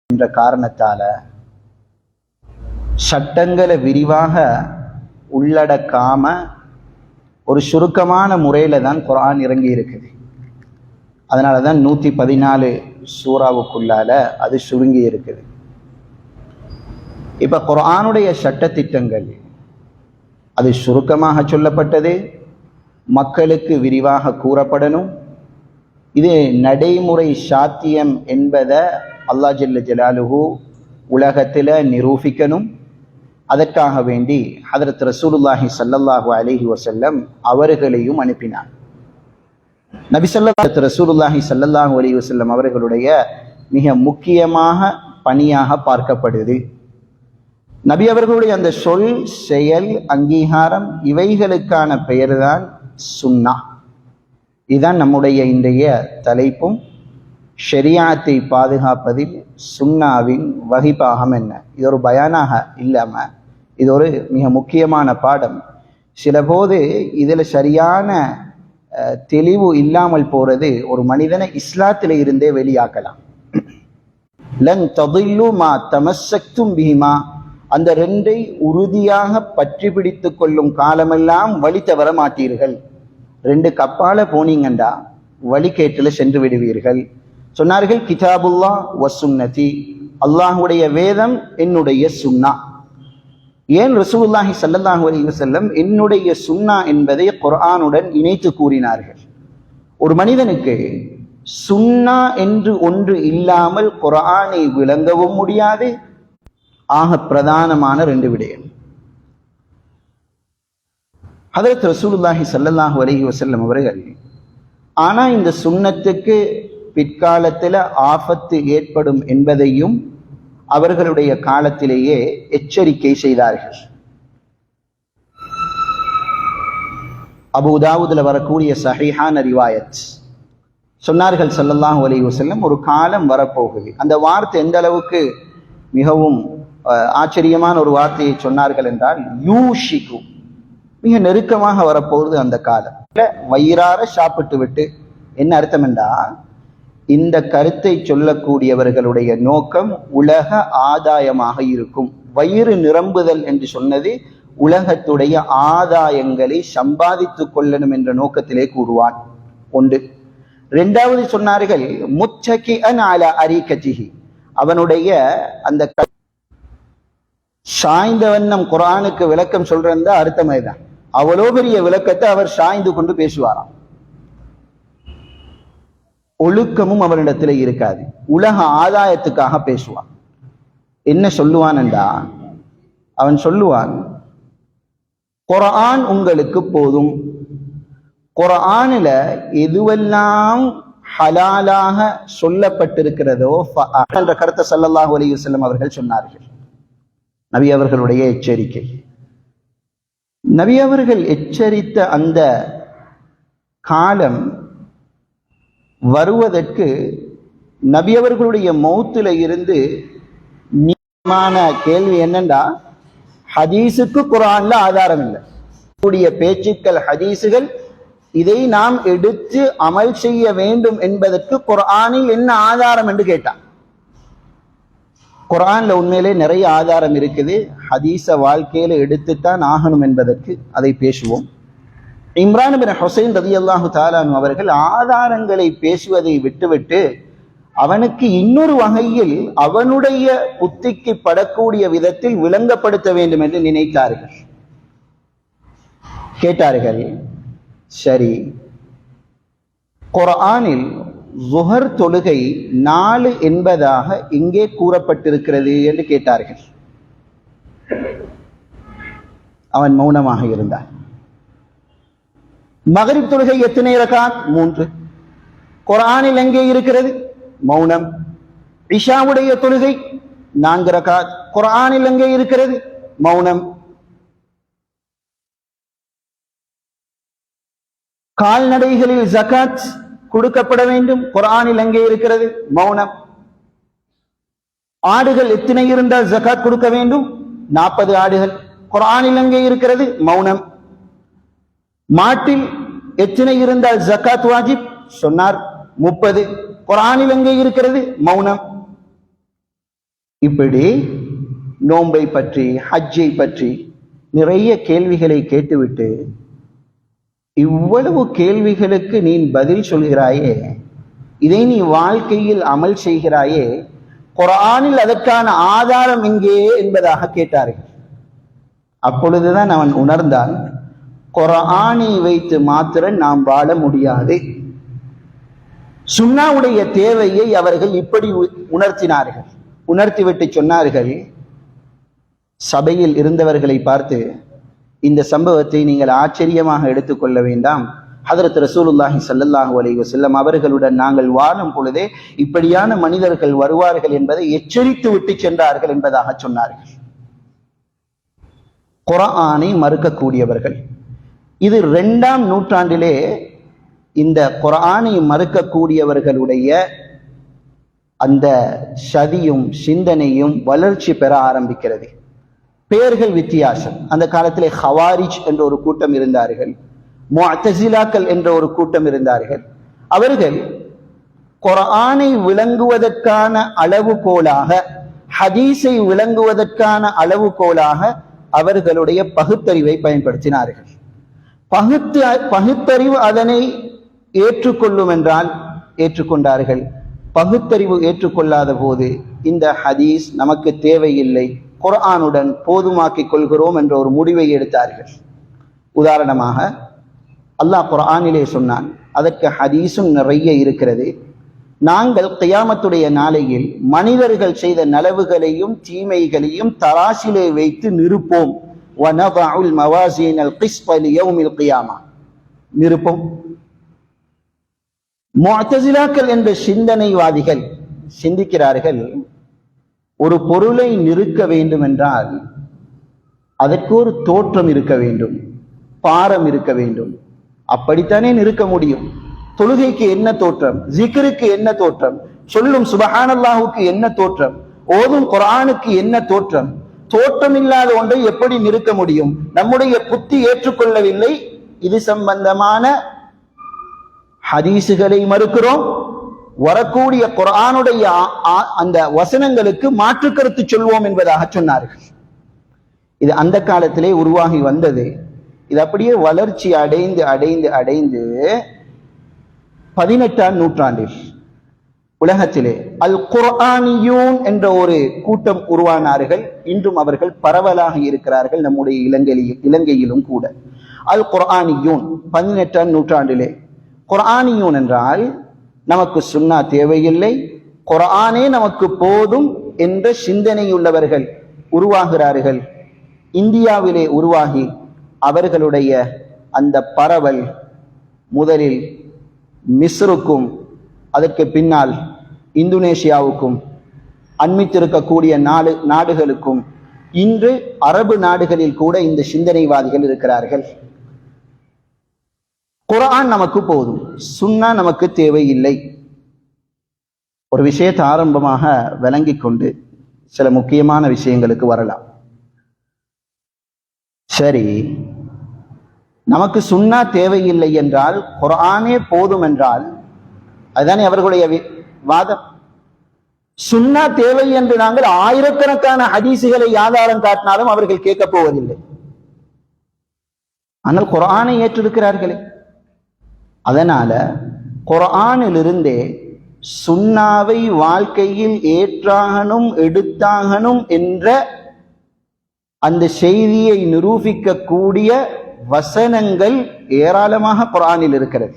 என்ற காரணத்தால சட்டங்களை விரிவாக உள்ளடக்காம ஒரு சுருக்கமான முறையில தான் குர்ஆன் இறங்கி இருக்குது. அதனால தான் 114 சூறாவுக்குள்ளால அது சுருங்கி இருக்குது. இப்ப குர்ஆனுடைய சட்டத்திட்டங்கள் அது சுருக்கமாக சொல்லப்பட்டது, மக்களுக்கு விரிவாக கூறப்படணும். இது நடைமுறை சாத்தியம் என்பதை அல்லாஹ் ஜல்ல ஜலாலுஹு உலகத்தில் நிரூபிக்கணும். அதற்காக வேண்டி ஹதரத் ரசூலுல்லாஹி ஸல்லல்லாஹு அலைஹி வஸல்லம் அவர்களையும் அனுப்பினார். நபி ரசூலுல்லாஹி ஸல்லல்லாஹு அலைஹி வஸல்லம் அவர்களுடைய மிக முக்கியமாக பணியாக பார்க்கப்படுது. நபி அவர்களுடைய அந்த சொல், செயல், அங்கீகாரம் இவைகளுக்கான பெயர்தான் சுன்னா. இதுதான் நம்முடைய இன்றைய தலைப்பும். ஷரியாத்தை பாதுகாப்பதில் சுன்னாவின் வகிபாகம் என்ன? இது ஒரு பயானாக இல்லாம இது ஒரு மிக முக்கியமான பாடம். சில போது இதுல சரியான தெளிவு இல்லாமல் போறது ஒரு மனிதனை இஸ்லாத்தில இருந்தே வெளியாக்கலாம். லன் ததில்லு மா தமஸ்ஸக்தும் பிஹிமா, அந்த ரெண்டை உறுதியாக பற்றி பிடித்துக் கொள்ளும் காலமெல்லாம் வழி தவற மாட்டீர்கள். ரெண்டு கப்பால போனீங்கண்டா வழிகேட்டுல சென்று விடுவீர்கள். சொன்னார்கள் கிதாபுல்லா வ சுன்னதி, அல்லாஹுடைய வேதம் என்னுடைய சுன்னா. ஏன் ரசூலுல்லாஹி ஸல்லல்லாஹு அலைஹி வஸல்லம் என்னுடைய சுன்னா என்பதை குர்ஆனுடன் இணைத்து கூறினார்கள்? ஒரு மனிதனுக்கு சுன்னா என்று ஒன்று இல்லாமல் குர்ஆனை விளங்கவும் முடியாது. ஆக பிரதானமான ரெண்டு விடயம். ஹதரத் ரசூலுல்லாஹி ஸல்லல்லாஹு அலைஹி வஸல்லம் அவர்கள் ஆனா இந்த சுன்னத்துக்கு பிற்காலத்தில் ஆபத்து ஏற்படும் என்பதையும் அவர்களுடைய காலத்திலேயே எச்சரிக்கை செய்தார்கள். அபூ தாவூதுல வரக்கூடிய சஹீஹான ரிவாயத் சொன்னார்கள் ஸல்லல்லாஹு அலைஹி வஸல்லம், ஒரு காலம் வரப்போகுது. அந்த வார்த்தை எந்த அளவுக்கு மிகவும் ஆச்சரியமான ஒரு வார்த்தையை சொன்னார்கள் என்றால், யூஷிகு, மிக நெருக்கமாக வரப்போகுது அந்த காலம். வயிறார சாப்பிட்டு விட்டு, என்ன அர்த்தம் என்றால், இந்த கருத்தை சொல்லக்கூடியவர்களுடைய நோக்கம் உலக ஆதாயமாக இருக்கும். வயிறு நிரம்புதல் என்று சொன்னது உலகத்துடைய ஆதாயங்களை சம்பாதித்துக் கொள்ளணும் என்ற நோக்கத்திலே கூறுவான். ஒன்று. இரண்டாவது சொன்னார்கள், முத்தகிஅன் அலா அரிகதிஹி, அவனுடைய அந்த சாய்ந்த வண்ணம் குர்ஆனுக்கு விளக்கம் சொல்றதா அர்த்தமே தான். அவ்வளோ பெரிய விளக்கத்தை அவர் சாய்ந்து கொண்டு பேசுவாராம். ஒழுக்கமும் அவரிடத்துல இருக்காது. உலக ஆதாயத்துக்காக பேசுவான். என்ன சொல்லுவான் என்றா, அவன் சொல்லுவான், குர்ஆன் உங்களுக்கு போதும். குர்ஆனில எதுவெல்லாம் ஹலாலாக சொல்லப்பட்டிருக்கிறதோ என்ற கருத்தை ஸல்லல்லாஹு அலைஹி வஸல்லம் அவர்கள் சொன்னார்கள். நபி அவர்களுடைய எச்சரிக்கை. நபி அவர்கள் எச்சரித்த அந்த காலம் வருவதற்கு நபி அவர்களுடைய மௌத்துல இருந்து நீமான கேள்வி என்னண்டா, ஹதீஸுக்கு குர்ஆன்ல ஆதாரம் இல்லை. கூடிய பேச்சுக்கள், ஹதீஸுகள், இதை நாம் எடுத்து அமல் செய்ய வேண்டும் என்பதற்கு குர்ஆனில் என்ன ஆதாரம் என்று கேட்டான். குர்ஆன்ல உண்மையிலே நிறைய ஆதாரம் இருக்குது. ஹதீஸ வாழ்க்கையில எடுத்துத்தான் ஆகணும் என்பதற்கு அதை பேசுவோம். இம்ரான் பின் ஹுசைன் ரலியல்லாஹு தஆலா அன்ஹு அவர்கள் ஆதாரங்களை பேசுவதை விட்டுவிட்டு அவனுக்கு இன்னொரு வகையில் அவனுடைய புத்திக்கு படக்கூடிய விதத்தில் விளங்கப்படுத்த வேண்டும் என்று நினைத்தார்கள். கேட்டார்கள், சரி, குர்ஆனில் ஸுஹர் தொழுகை 4 என்பதாக எங்கே கூறப்பட்டிருக்கிறது என்று கேட்டார்கள். அவன் மௌனமாக இருந்தான். மக்ரிப் தொழுகை எத்தனை ரகாத்? 3. குர்ஆனில் எங்கே இருக்கிறது? மௌனம். இஷாவுடைய தொழுகை 4 ரகாத். குர்ஆனில் எங்கே இருக்கிறது? மௌனம். கால்நடைகளில் ஜகாத் கொடுக்கப்பட வேண்டும், குர்ஆனில் எங்கே இருக்கிறது? மௌனம். ஆடுகள் எத்தனை இருந்தால் ஜகாத் கொடுக்க வேண்டும்? 40 ஆடுகள். குர்ஆனில் எங்கே இருக்கிறது? மௌனம். மாட்டில் எத்தனை இருந்தால் ஜகாத் வாஜிப்? சொன்னார் 30. குர்ஆனில் எங்கே இருக்கிறது? மௌனம். இப்படி நோன்பை பற்றி, ஹஜ்ஜை பற்றி நிறைய கேள்விகளை கேட்டுவிட்டு இவ்வளவு கேள்விகளுக்கு நீ பதில் சொல்கிறாயே, இதை நீ வாழ்க்கையில் அமல் செய்கிறாயே, குர்ஆனில் அதற்கான ஆதாரம் எங்கே என்பதாக கேட்டார்கள். அப்பொழுதுதான் அவன் உணர்ந்தான், குர்ஆனை வைத்து மாத்திரம் நாம் வாழ முடியாது. சுன்னாவுடைய தேவையை அவர்கள் இப்படி உணர்த்தினார்கள். உணர்த்திவிட்டு சொன்னார்கள், சபையில் இருந்தவர்களை பார்த்து, இந்த சம்பவத்தை நீங்கள் ஆச்சரியமாக எடுத்துக்கொள்ள வேண்டாம். ஹதரத் ரசூலுல்லாஹி ஸல்லல்லாஹு அலைஹி வஸல்லம் அவர்களுடன் நாங்கள் வாழும் பொழுதே இப்படியான மனிதர்கள் வருவார்கள் என்பதை எச்சரித்து விட்டு சென்றார்கள் என்பதாக சொன்னார்கள். குர்ஆனை மறுக்கக்கூடியவர்கள். இது 2ஆம் நூற்றாண்டிலே இந்த குர்ஆனை மறுக்கக்கூடியவர்களுடைய அந்த சதியும் சிந்தனையும் வளர்ச்சி பெற ஆரம்பிக்கிறது. பெயர்கள் வித்தியாசம். அந்த காலத்திலே ஹவாரிஜ் என்ற ஒரு கூட்டம் இருந்தார்கள், முஅ்தஸிலாக்கள் என்ற ஒரு கூட்டம் இருந்தார்கள். அவர்கள் குர்ஆனை விளங்குவதற்கான அளவுகோலாக, ஹதீஸை விளங்குவதற்கான அளவுகோலாக அவர்களுடைய பகுத்தறிவை பயன்படுத்தினார்கள். பகுத்தறிவு அதனை ஏற்றுக்கொள்ளும் என்றால் ஏற்றுக்கொண்டார்கள். பகுத்தறிவு ஏற்றுக்கொள்ளாத போது இந்த ஹதீஸ் நமக்கு தேவையில்லை, குர்ஆனுடன் போதுமாக்கிக் கொள்கிறோம் என்ற ஒரு முடிவை எடுத்தார்கள். உதாரணமாக அல்லாஹ் குர்ஆனிலே சொன்னான், அதற்கு ஹதீஸும் நிறைய இருக்கிறது. நாங்கள் கியாமத்துடைய நாளையில் மனிதர்கள் செய்த நலவுகளையும் தீமைகளையும் தராசிலே வைத்து நிறுப்போம். வனதஉல் மவாஸீனல் கிஸ்த லியௌமில் கியாமா, நிறுப்போம். முஅ்தஸிலாக்கள் என்ற சிந்தனைவாதிகள் சிந்திக்கிறார்கள், ஒரு பொருளை நிறுக்க வேண்டும் என்றால் அதற்கு ஒரு தோற்றம் இருக்க வேண்டும், பாரம் இருக்க வேண்டும், அப்படித்தானே நிறுக்க முடியும். தொழுகைக்கு என்ன தோற்றம், ஜிக்ருக்கு என்ன தோற்றம், சொல்லும் சுபஹானல்லாஹுக்கு என்ன தோற்றம், ஓதும் குர்ஆனுக்கு என்ன தோற்றம்? தோற்றம் இல்லாத ஒன்றை எப்படி நிறுக்க முடியும்? நம்முடைய புத்தி ஏற்றுக்கொள்ளவில்லை. இது சம்பந்தமான ஹதீசுகளை மறுக்கிறோம், வரக்கூடிய குர்ஆனுடைய அந்த வசனங்களுக்கு மாற்று கருத்து சொல்வோம் என்பதாக சொன்னார்கள். இது அந்த காலத்திலே உருவாகி வந்தது. இது அப்படியே வளர்ச்சி அடைந்து அடைந்து அடைந்து 18ஆம் நூற்றாண்டில் உலகத்திலே அல் குர்ஆனியூன் என்ற ஒரு கூட்டம் உருவானார்கள். இன்றும் அவர்கள் பரவலாக இருக்கிறார்கள், நம்முடைய இலங்கையிலும் கூட. அல் குர்ஆனியூன் 18ஆம் நூற்றாண்டிலே. குர்ஆனியூன் என்றால் நமக்கு சுன்னா தேவையில்லை, குர்ஆனே நமக்கு போதும் என்ற சிந்தனையுள்ளவர்கள் உருவாகிறார்கள். இந்தியாவிலே உருவாகி அவர்களுடைய அந்த பரவல் முதலில் மிஸ்ருக்கும் அதற்கு பின்னால் இந்தோனேஷியாவுக்கும் அண்மித்திருக்கக்கூடிய நாடுகளுக்கும், இன்று அரபு நாடுகளில் கூட இந்த சிந்தனைவாதிகள் இருக்கிறார்கள். குர்ஆன் நமக்கு போதும், சுன்னா நமக்கு தேவையில்லை. ஒரு விஷயத்தை ஆரம்பமாக விளங்கிக் கொண்டு சில முக்கியமான விஷயங்களுக்கு வரலாம். சரி, நமக்கு சுன்னா தேவையில்லை என்றால் குர்ஆனே போதும் என்றால் அதுதானே அவர்களுடைய வாதம். சுன்னா தேவை என்று நாங்கள் ஆயிரக்கணக்கான ஹதீசுகளை ஆதாரம் காட்டினாலும் அவர்கள் கேட்கப் போவதில்லை. ஆனால் குர்ஆனை ஏற்றிருக்கிறார்களே. அதனால குர்ஆனிலிருந்தே சுன்னாவை வாழ்க்கையில் ஏற்றாகணும் எடுத்தாகணும் என்ற அந்த செய்தியை நிரூபிக்கக்கூடிய வசனங்கள் ஏராளமாக குர்ஆனில் இருக்கிறது.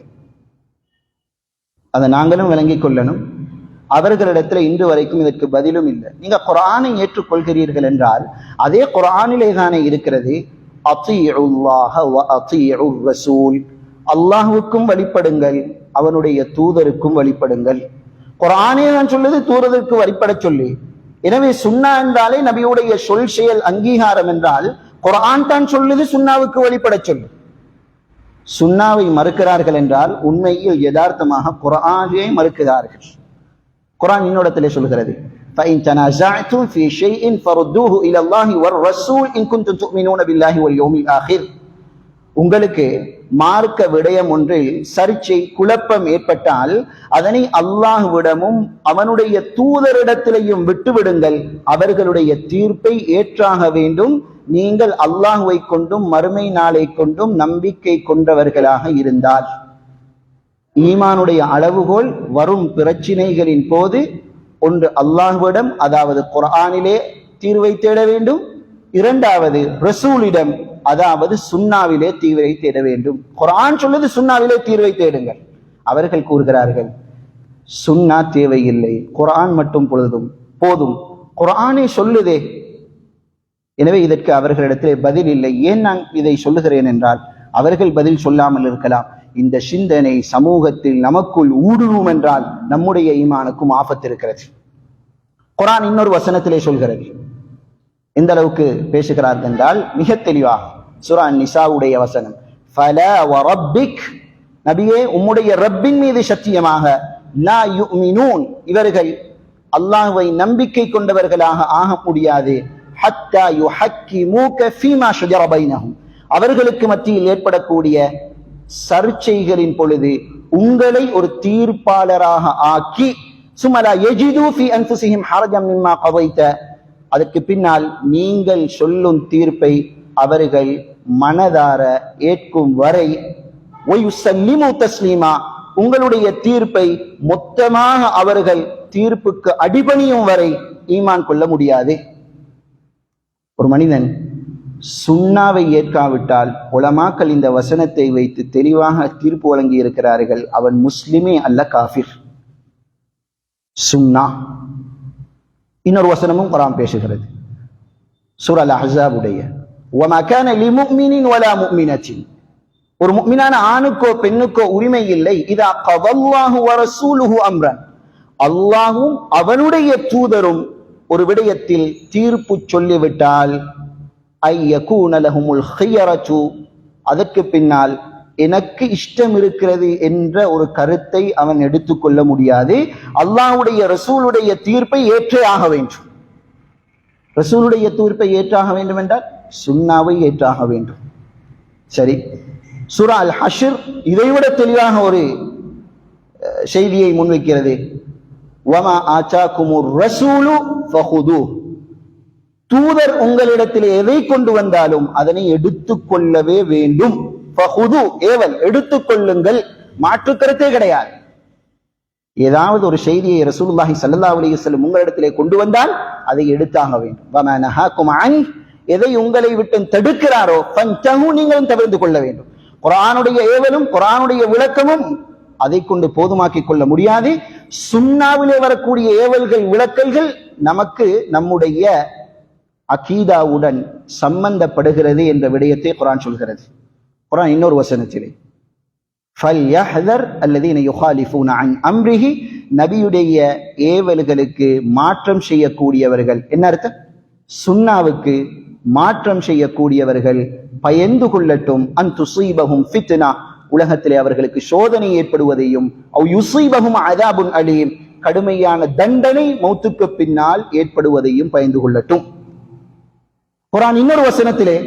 அதை நாங்களும் விளங்கிக் கொள்ளணும். அவர்களிடத்தில் இன்று வரைக்கும் இதற்கு பதிலும் இல்லை. நீங்க குர்ஆனை ஏற்றுக்கொள்கிறீர்கள் என்றால் அதே குர்ஆனிலே தானே இருக்கிறது, அத்தீஉல்லாஹ வ அத்தீஉர் ரசூல், அல்லாஹ்வுக்கும் வழிபடுங்கள், அவனுடைய தூதருக்கும் வழிபடுங்கள். குர்ஆனே தான் சொல்லுது தூதருக்கு வழிபட சொல்லி. எனவே சுன்னா என்றாலே நபியுடைய சொல் செயல் அங்கீகாரம் என்றால் குர்ஆன் தான் சொல்லுது சுன்னாவுக்கு வழிபட சொல்லு. சுன்னாவை மறுக்கிறார்கள் என்றால் உண்மையில் யதார்த்தமாக குர்ஆனை மறுக்கிறார்கள். குர்ஆன் இன்னொருத்திலே சொல்கிறது, فَإِن تَنَازَعْتُمْ فِي شَيْءٍ فَرُدُّوهُ إِلَى اللَّهِ وَالرَّسُولِ إِن كُنتُمْ تُؤْمِنُونَ بِاللَّهِ وَالْيَوْمِ الْآخِرِ. உங்களுக்கு மார்க்க விடயம் ஒன்றில் சர்ச்சை குழப்பம் ஏற்பட்டால் அதனை அல்லாஹ்விடமும் அவனுடைய தூதரிடத்திலேயும் விட்டுவிடுங்கள். அவர்களுடைய தீர்ப்பை ஏற்றாக வேண்டும். நீங்கள் அல்லாஹ்வை கொண்டும் மறுமை நாளை கொண்டும் நம்பிக்கை கொண்டவர்களாக இருந்தால். ஈமானுடைய அளவுகோல் வரும் பிரச்சினைகளின் போது ஒன்று அல்லாஹ்விடம், அதாவது குர்ஆனிலே தீர்வை தேட வேண்டும். இரண்டாவது ரசூலிடம், அதாவது சுன்னாவிலே தீர்வை தேட வேண்டும். குர்ஆன் சொல்லுது சுன்னாவிலே தீர்வை தேடுங்கள். அவர்கள் கூறுகிறார்கள் சுன்னா தேவையில்லை, குர்ஆன் மட்டும் போதும், குர்ஆனே சொல்லுதே. எனவே இதற்கு அவர்களிடத்திலே பதில் இல்லை. ஏன் நான் இதை சொல்லுகிறேன் என்றால், அவர்கள் பதில் சொல்லாமல் இருக்கலாம். இந்த சிந்தனை சமூகத்தில் நமக்குள் ஊடுருவும் என்றால் நம்முடைய ஈமானுக்கும் ஆபத்து இருக்கிறது. குர்ஆன் இன்னொரு வசனத்திலே சொல்கிறது. எந்த அளவுக்கு பேசுகிறார்கள் என்றால் மிக தெளிவாக சூரா நிசாவுடைய வசனம், ஃபலா வரப்பிக், நபியே உம்முடைய ரப்பின் மீது சத்தியமாக, லா யுமினூன், இவர்கள் அல்லாஹ்வை நம்பிக்கை கொண்டவர்களாக ஆக முடியாது, ஹத்தா யுஹக்கிமூக ஃபீமா ஷஜர பைனஹும், அவர்களுக்கு மத்தியில் ஏற்படக்கூடிய சர்ச்சைகளின் பொழுது உங்களை ஒரு தீர்ப்பாளராக ஆக்கி, சுமலா யஜிது ஃபீ அன்ஃபுஸிஹிம் ஹரஜம் மிம்மா கதைத, அதற்கு பின்னால் நீங்கள் சொல்லும் தீர்ப்பை அவர்கள் மனதார ஏற்கும் வரை, வயுஸல்லிமு தஸ்லீமா, உங்களுடைய தீர்ப்பை மொத்தமாக அவர்கள் தீர்ப்புக்கு அடிபணியும் வரை ஈமான் கொள்ள முடியாது. ஒரு மனிதன் சுன்னாவை ஏற்காவிட்டால் உலமாக்கள் இந்த வசனத்தை வைத்து தெளிவாக தீர்ப்பு வழங்கி இருக்கிறார்கள், அவன் முஸ்லிமே அல்ல, காஃபிர். சுன்னா இன்னொரு வசனமும் குர்ஆன் பேசுகிறது. சூரா அல்-அஹ்ஸாப் உடைய வமா கான லிமுஃமினின் வலா முஃமினத்தின், ஒரு முஃமினான ஆணுக்கோ பெண்ணுக்கோ உரிமை இல்லை, இதா கதல்லாஹு வ ரசூலுஹு அம்ரன், அல்லாஹ்வும் அவனுடைய தூதரும் ஒரு விடயத்தில் தீர்ப்பு சொல்லிவிட்டால், ஐயகூன லஹுமுல் ஹியரத்து, அதற்கு பின்னால் எனக்கு இஷ்டம் இருக்கிறது என்ற ஒரு கருத்தை அவன் எடுத்துக்கொள்ள முடியாது. அல்லாஹ்வுடைய ரசூலுடைய தீர்ப்பை ஏற்றே ஆக வேண்டும். ரசூலுடைய தீர்ப்பை ஏற்றாக வேண்டும் என்றால் சுன்னாவை ஏற்றாக வேண்டும். சரி, சூரா அல் ஹஷ்ர் இதைவிட தெளிவாக ஒரு செய்தியை முன்வைக்கிறது. வமா ஆசாகுமுர் ரசூலு ஃபஹுது, தூதர் உங்களிடத்தில் எதை கொண்டு வந்தாலும் அதனை எடுத்துக்கொள்ளவே வேண்டும். ஃபஹுது, ஏவல், எடுத்துக்கொள்ளுங்கள், மாற்று கருத்தே கிடையாது. ஏதாவது ஒரு செய்தியை ரசூலுல்லாஹி ஸல்லல்லாஹு அலைஹி வஸல்லம் உங்களிடத்திலே கொண்டு வந்தால் அதை எடுத்தாக வேண்டும். வமா நஹாகும் அன், எதை உங்களை விட்டு தடுக்கிறாரோ ஃபன்தஹு, நீங்களும் தவிர்த்து கொள்ள வேண்டும். குர்ஆனுடைய ஏவலும் குர்ஆனுடைய விளக்கமும் அதை கொண்டு போதுமாக்கிக் கொள்ள முடியாது. சுன்னாவிலே வரக்கூடிய ஏவல்கள் விளக்கல்கள் நமக்கு நம்முடைய அகீதாவுடன் சம்பந்தப்படுகிறது என்ற விடயத்தை குர்ஆன் சொல்கிறது. குர்ஆன் இன்னொரு வசனத்திலே ஃபல்யஹ்தர் அல்லதீன யுகாலிஃபூன அன் அம்ரிஹி, நபியுடைய ஏவல்களுக்கு மாற்றம் செய்யக்கூடியவர்கள், என்ன அர்த்தம்? சுன்னாவுக்கு மாற்றம் செய்யக்கூடியவர்கள் பயந்து கொள்ளட்டும். அன் துஸீபஹும் ஃபித்னா, உலகத்திலே அவர்களுக்கு சோதனை ஏற்படுவதையும், அவ் யுஸீபஹும் அஸாபுன் அலீம், கடுமையான தண்டனை மௌத்துக்கு பின்னால் ஏற்படுவதையும் பயந்து கொள்ளட்டும். குர்ஆன் இன்னொரு வசனத்திலே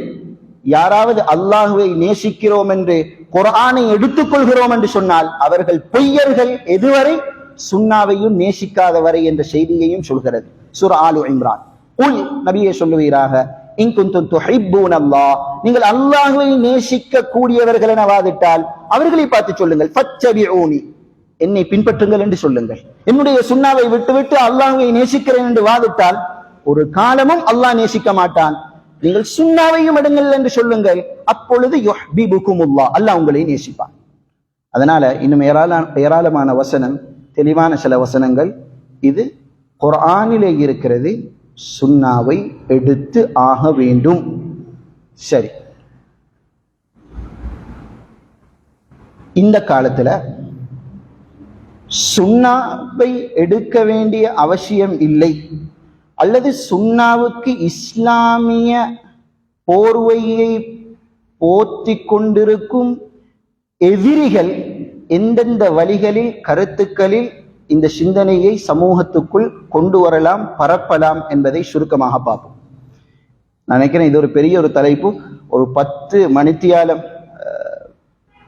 யாராவது அல்லாஹ்வை நேசிக்கிறோம் என்று குர்ஆனை எடுத்துக்கொள்கிறோம் என்று சொன்னால் அவர்கள் பொய்யர்கள், எதுவரை? சுன்னாவையும் நேசிக்காத வரை என்ற செய்தியையும் சொல்கிறது. சூரா ஆலு இம்ரான். குல், நபியே சொல்லுவீராக, இன் குன்தும் துஹிப்பூனல்லாஹ், நீங்கள் அல்லாஹ்வை நேசிக்க கூடியவர்கள் என வாதிட்டால் அவர்களை பார்த்து சொல்லுங்கள், ஃபத்தபிஊனி, என்னை பின்பற்றுங்கள் என்று சொல்லுங்கள். என்னுடைய சுன்னாவை விட்டுவிட்டு அல்லாஹ்வை நேசிக்கிறேன் என்று வாதிட்டால் ஒரு காலமும் அல்லாஹ் நேசிக்க மாட்டான். நீங்கள் சுன்னாவையும் எடுங்கள் என்று சொல்லுங்கள், அப்பொழுது யுஹ்பிபுகுமுல்லாஹ், அல்லாஹ் உங்களை நேசிப்பான். அதனால இன்னும் ஏராளமான வசனம், தெளிவான சில வசனங்கள் இது குர்ஆனிலே இருக்கிறது. சுன்னாவை எடுத்து ஆக வேண்டும். சரி, இந்த காலத்துல சுன்னாவை எடுக்க வேண்டிய அவசியம் இல்லை, அல்லது சுன்னாவுக்கு இஸ்லாமிய போர்வையை போர்த்தி கொண்டிருக்கும் எதிரிகள் எந்தெந்த வழிகளில் கருத்துக்களில் இந்த சிந்தனையை சமூகத்துக்குள் கொண்டு வரலாம், பரப்பலாம் என்பதை சுருக்கமாக பார்ப்போம். நான் நினைக்கிறேன் இது ஒரு பெரிய ஒரு தலைப்பு. ஒரு 10 மணித்தியாலம்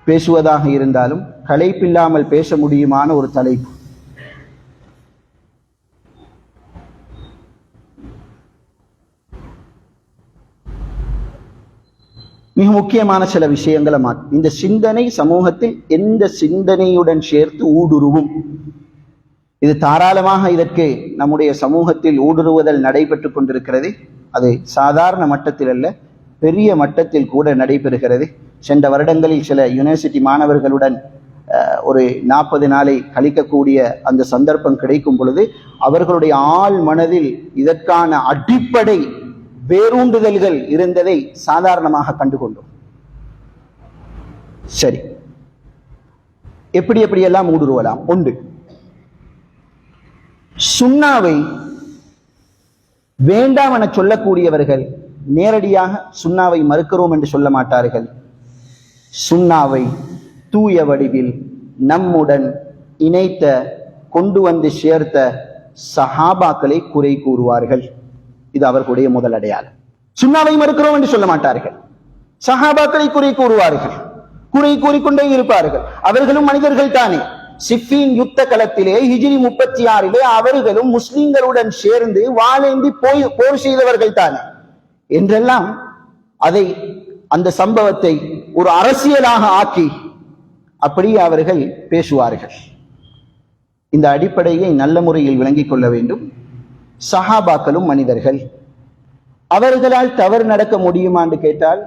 பேசுவதாக இருந்தாலும் களைப்பில்லாமல் பேச முடியுமான ஒரு தலைப்பு. மிக முக்கியமான சில விஷயங்களை இந்த சிந்தனை சமூகத்தில் எந்த சிந்தனையுடன் சேர்த்து ஊடுருவும். இது தாராளமாக இதற்கு நம்முடைய சமூகத்தில் ஊடுருவுதல் நடைபெற்று கொண்டிருக்கிறது. அது சாதாரண மட்டத்தில் அல்ல, பெரிய மட்டத்தில் கூட நடைபெறுகிறது. சென்ற வருடங்களில் சில யூனிவர்சிட்டி மாணவர்களுடன் ஒரு 40 நாளை கழிக்கக்கூடிய அந்த சந்தர்ப்பம் கிடைக்கும் பொழுது அவர்களுடைய ஆழ் மனதில் இதற்கான அடிப்படை வேரூண்டுதல்கள் இருந்ததை சாதாரணமாக கண்டுகொண்டோம். சரி, எப்படியெல்லாம் ஊடுருவலாம்? ஒன்று, சுன்னாவை வேண்டாம் என சொல்லக்கூடியவர்கள் நேரடியாக சுன்னாவை மறுக்கிறோம் என்று சொல்ல மாட்டார்கள். சுன்னாவை தூய வடிவில் நம்முடன் இணைத்த, கொண்டு வந்து சேர்த்த சஹாபாக்களை குறை கூறுவார்கள். இது அவர்களுடைய முதல் அடையாளம். சுன்னாவை மறுக்கிறோம் என்று சொல்ல மாட்டார்கள், சஹாபாக்களை குறை கூறுவார்கள், குறை கூறிக்கொண்டே இருப்பார்கள். அவர்களும் மனிதர்கள் தானே. சிஃபின் யுத்த களத்திலே ஹிஜ்ரி 36 அவர்களும் முஸ்லிம்களுடன் சேர்ந்து வாளேந்தி போர் செய்தவர்கள் தானே என்றெல்லாம் அதை அந்த சம்பவத்தை ஒரு அரசியலாக ஆக்கி அப்படியே அவர்கள் பேசுவார்கள். இந்த அடிப்படையை நல்ல முறையில் விளங்கிக் கொள்ள வேண்டும். சஹாபாக்களும் மனிதர்கள். அவர்களால் தவறு நடக்க முடியுமா என்று கேட்டால்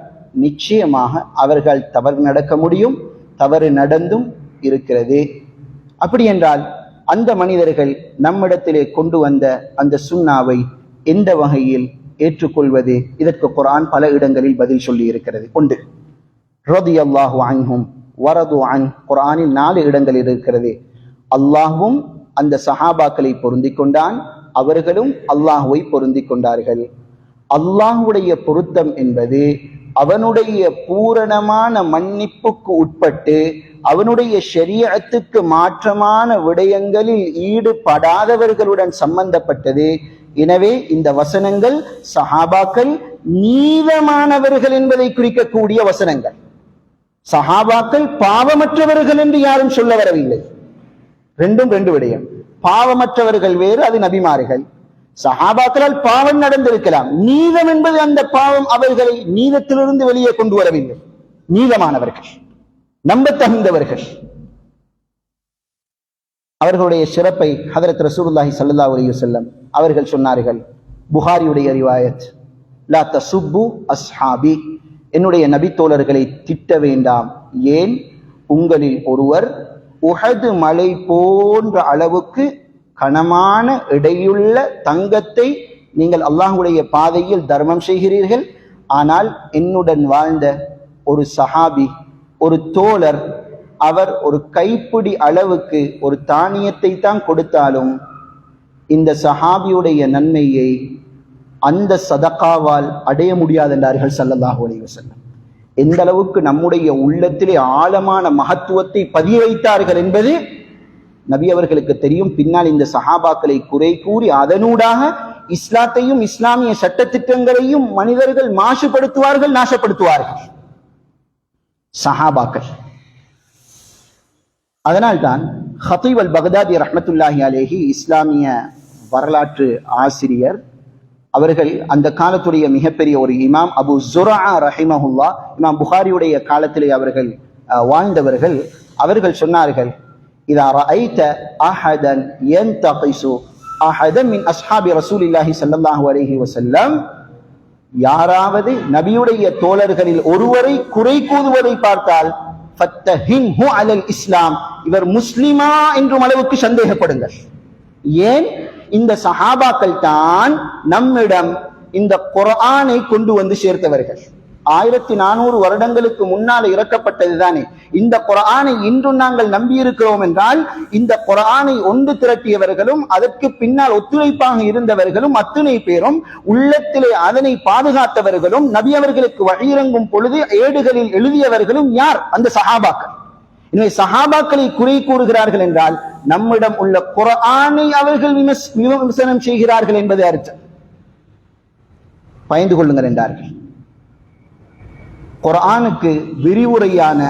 நிச்சயமாக அவர்கள் தவறு நடக்க முடியும், தவறு நடந்தும் இருக்கிறது. அப்படி என்றால் அந்த மனிதர்கள் நம்மிடத்திலே கொண்டு வந்த அந்த சுன்னாவை எந்த வகையில் ஏற்றுக்கொள்வது? இதற்கு குர்ஆன் பல இடங்களில் பதில் சொல்லி இருக்கிறது. ஒன்று, ரலியல்லாஹு அன்ஹும் வரது அன், குர்ஆனில் 4 இடங்களில் இருக்கிறது. அல்லாஹ்வும் அந்த சஹாபாக்களை பொருந்திக் கொண்டான், அவர்களும் அல்லாஹுவை பொருந்திக் கொண்டார்கள். அல்லாஹுடைய பொருத்தம் என்பது அவனுடைய பூரணமான மன்னிப்புக்கு உட்பட்டு அவனுடைய ஷரியஅத்துக்கு மாற்றமான விடயங்களில் ஈடுபடாதவர்களுடன் சம்பந்தப்பட்டது. எனவே இந்த வசனங்கள் சஹாபாக்கள் நீதமானவர்கள் என்பதை குறிக்கக்கூடிய வசனங்கள். சஹாபாக்கள் பாவமற்றவர்கள் என்று யாரும் சொல்ல வரவில்லை. ரெண்டும் ரெண்டு விடயம். பாவமற்றவர்கள் வேறு, அது நபிமார்கள். சஹாபாக்களால் பாவம் நடந்திருக்கலாம், நீதம் என்பது அந்த பாவம் அவர்களை நீதத்திலிருந்து வெளியே கொண்டு வரவில்லை. நீதமானவர்கள், நம்ப தகுந்தவர்கள். அவர்களுடைய சிறப்பை ஹதரத் ரசூலுல்லாஹி ஸல்லல்லாஹு அலைஹி வஸல்லம் அவர்கள் சொன்னார்கள். புகாரியுடைய ரிவாயத், லா தசுப்பு அஸ்ஹாபி, என்னுடைய நபி தோழர்களை திட்ட வேண்டாம். ஏன்? உங்களில் ஒருவர் உஹது மலை போன்ற அளவுக்கு கனமான எடையுள்ள தங்கத்தை நீங்கள் அல்லாஹ்வுடைய பாதையில் தர்மம் செய்கிறீர்கள். ஆனால் என்னுடன் வாழ்ந்த ஒரு சஹாபி, ஒரு தோழர், அவர் ஒரு கைப்பிடி அளவுக்கு ஒரு தானியத்தை தான் கொடுத்தாலும் இந்த சஹாபியுடைய நன்மையை அந்த சதகாவால் அடைய முடியாது என்றார்கள் ஸல்லல்லாஹு அலைஹி வஸல்லம். எந்த அளவுக்கு நம்முடைய உள்ளத்திலே ஆழமான மகத்துவத்தை பதிய வைத்தார்கள் என்பது நபி அவர்களுக்கு தெரியும். பின்னால் இந்த சஹாபாக்களை குறை கூறி அதனூடாக இஸ்லாத்தையும் இஸ்லாமிய சட்டத்திட்டங்களையும் மனிதர்கள் மாசுபடுத்துவார்கள், நாசப்படுத்துவார்கள் சஹாபாக்கள். அதனால்தான் ஹதீப் அல் பக்தாதி ரஹ்மத்துல்லாஹி அலைஹி, இஸ்லாமிய வரலாற்று ஆசிரியர், அவர்கள் அந்த காலத்துடைய மிகப்பெரிய ஒரு இமாம், அபு ஜுரா ரஹிமஹுல்லா, இமாம் புகாரியுடைய காலத்திலே அவர்கள் வாழ்ந்தவர்கள். அவர்கள் சொன்னார்கள், இதா ரஅய்த அஹதன் யன்தகிசு அஹதன் மின் அஸ்ஹாபி ரசூலில்லாஹி ஸல்லல்லாஹு அலைஹி வஸல்லம், யாராவது நபியுடைய தோழர்களில் ஒருவரை குறை கூறுவதை பார்த்தால் ஃபத்தஹின்ஹு அலல் இஸ்லாம், இவர் முஸ்லிமா என்றும் அளவுக்கு சந்தேகப்படுங்கள். ஏன்? இந்த சஹாபாக்கள் தான் நம்மிடம் இந்த குர்ஆனை கொண்டு வந்து சேர்த்தவர்கள். 1400 வருடங்களுக்கு முன்னால் இறக்கப்பட்டதுதானே இந்த குர்ஆனை. இன்று நாங்கள் நம்பி இருக்கிறோம் என்றால் இந்த குர்ஆனை ஒன்று திரட்டியவர்களும் அதற்கு பின்னால் ஒத்துழைப்பாக இருந்தவர்களும் அத்தனை பேரும் உள்ளத்திலே அதனை பாதுகாத்தவர்களும் நபி அவர்களுக்கு வழியிறங்கும் பொழுது ஏடுகளில் எழுதியவர்களும் யார்? அந்த சஹாபாக்கள். எனவே சஹாபாக்களை குறை கூறுகிறார்கள் என்றால் நம்மிடம் உள்ள குர்ஆனை அவர்கள் விமர்சனம் செய்கிறார்கள் என்பது அர்த்தம். பயந்து கொள்ளுங்கள் என்றார்கள். குர்ஆனுக்கு விரிவுரையான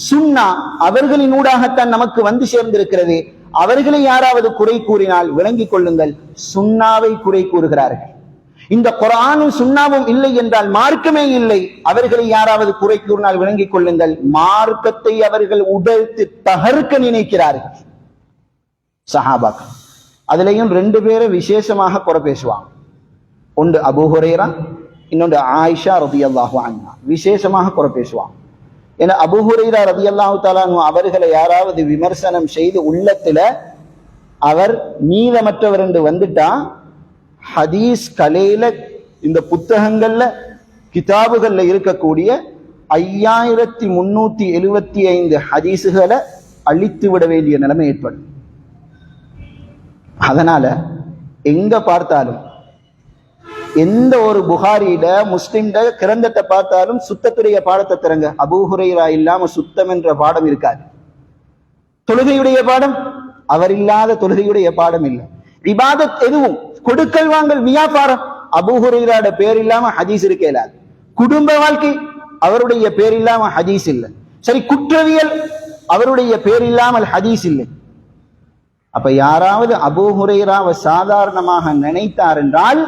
சுன்னா அவர்களினூடாகத்தான் நமக்கு வந்து சேர்ந்திருக்கிறது. அவர்களை யாராவது குறை கூறினால் விளங்கிக் கொள்ளுங்கள், சுன்னாவை குறை கூறுகிறார்கள். இந்த குர்ஆனும் சுன்னாவும் இல்லை என்றால் மார்க்கமே இல்லை. அவர்களை யாராவது குறை கூறினால் விளங்கிக் கொள்ளுங்கள், மார்க்கத்தை அவர்கள் உடைத்து தகர்க்க நினைக்கிறார்கள். சஹாபாக்கள் அதுலயும் 2 பேரை விசேஷமாக குறை பேசுவாங்க. ஒன்று அபூ ஹுரைரா, இன்னொன்று ஆயிஷா ரலியல்லாஹு அன்ஹா. விசேஷமாக குறை பேசுவாங்க. ஏன்னா அபூ ஹுரைரா ரலியல்லாஹு தஆலா அன்ஹு அவர்களை யாராவது விமர்சனம் செய்து உள்ளத்துல அவர் நீதமற்றவர் என்று வந்துட்டா, ஹதீஸ் கலையில இந்த புத்தகங்கள்ல கிதாபுகள்ல இருக்கக்கூடிய 5375 ஹதீஸுகளை அழித்து விட வேண்டிய நிலைமை ஏற்படும். அதனால எங்க பார்த்தாலும், எந்த ஒரு புகாரியில முஸ்லிம்ட கிரந்தத்தை பார்த்தாலும் சுத்தத்துடைய பாடத்தை தரங்க. அபூ ஹுரைரா இல்லாம சுத்தம் என்ற பாடம் இருக்காது. தொழுகையுடைய பாடம், அவர் இல்லாத தொழுகையுடைய பாடம் இல்லை. இபாதத் எதுவும் கொடுக்கல் வாங்கல் வியாபாரம், அபூ ஹுரைராட பேர் இல்லாம ஹதீஸ் இருக்கலாது. குடும்ப வாழ்க்கை, அவருடைய பேர் இல்லாம ஹதீஸ் இல்லை. சரி, குற்றவியல், அவருடைய பேர் இல்லாமல் ஹதீஸ் இல்லை. அப்ப யாராவது அபூ ஹுரைராவை சாதாரணமாக நினைத்தார் என்றால்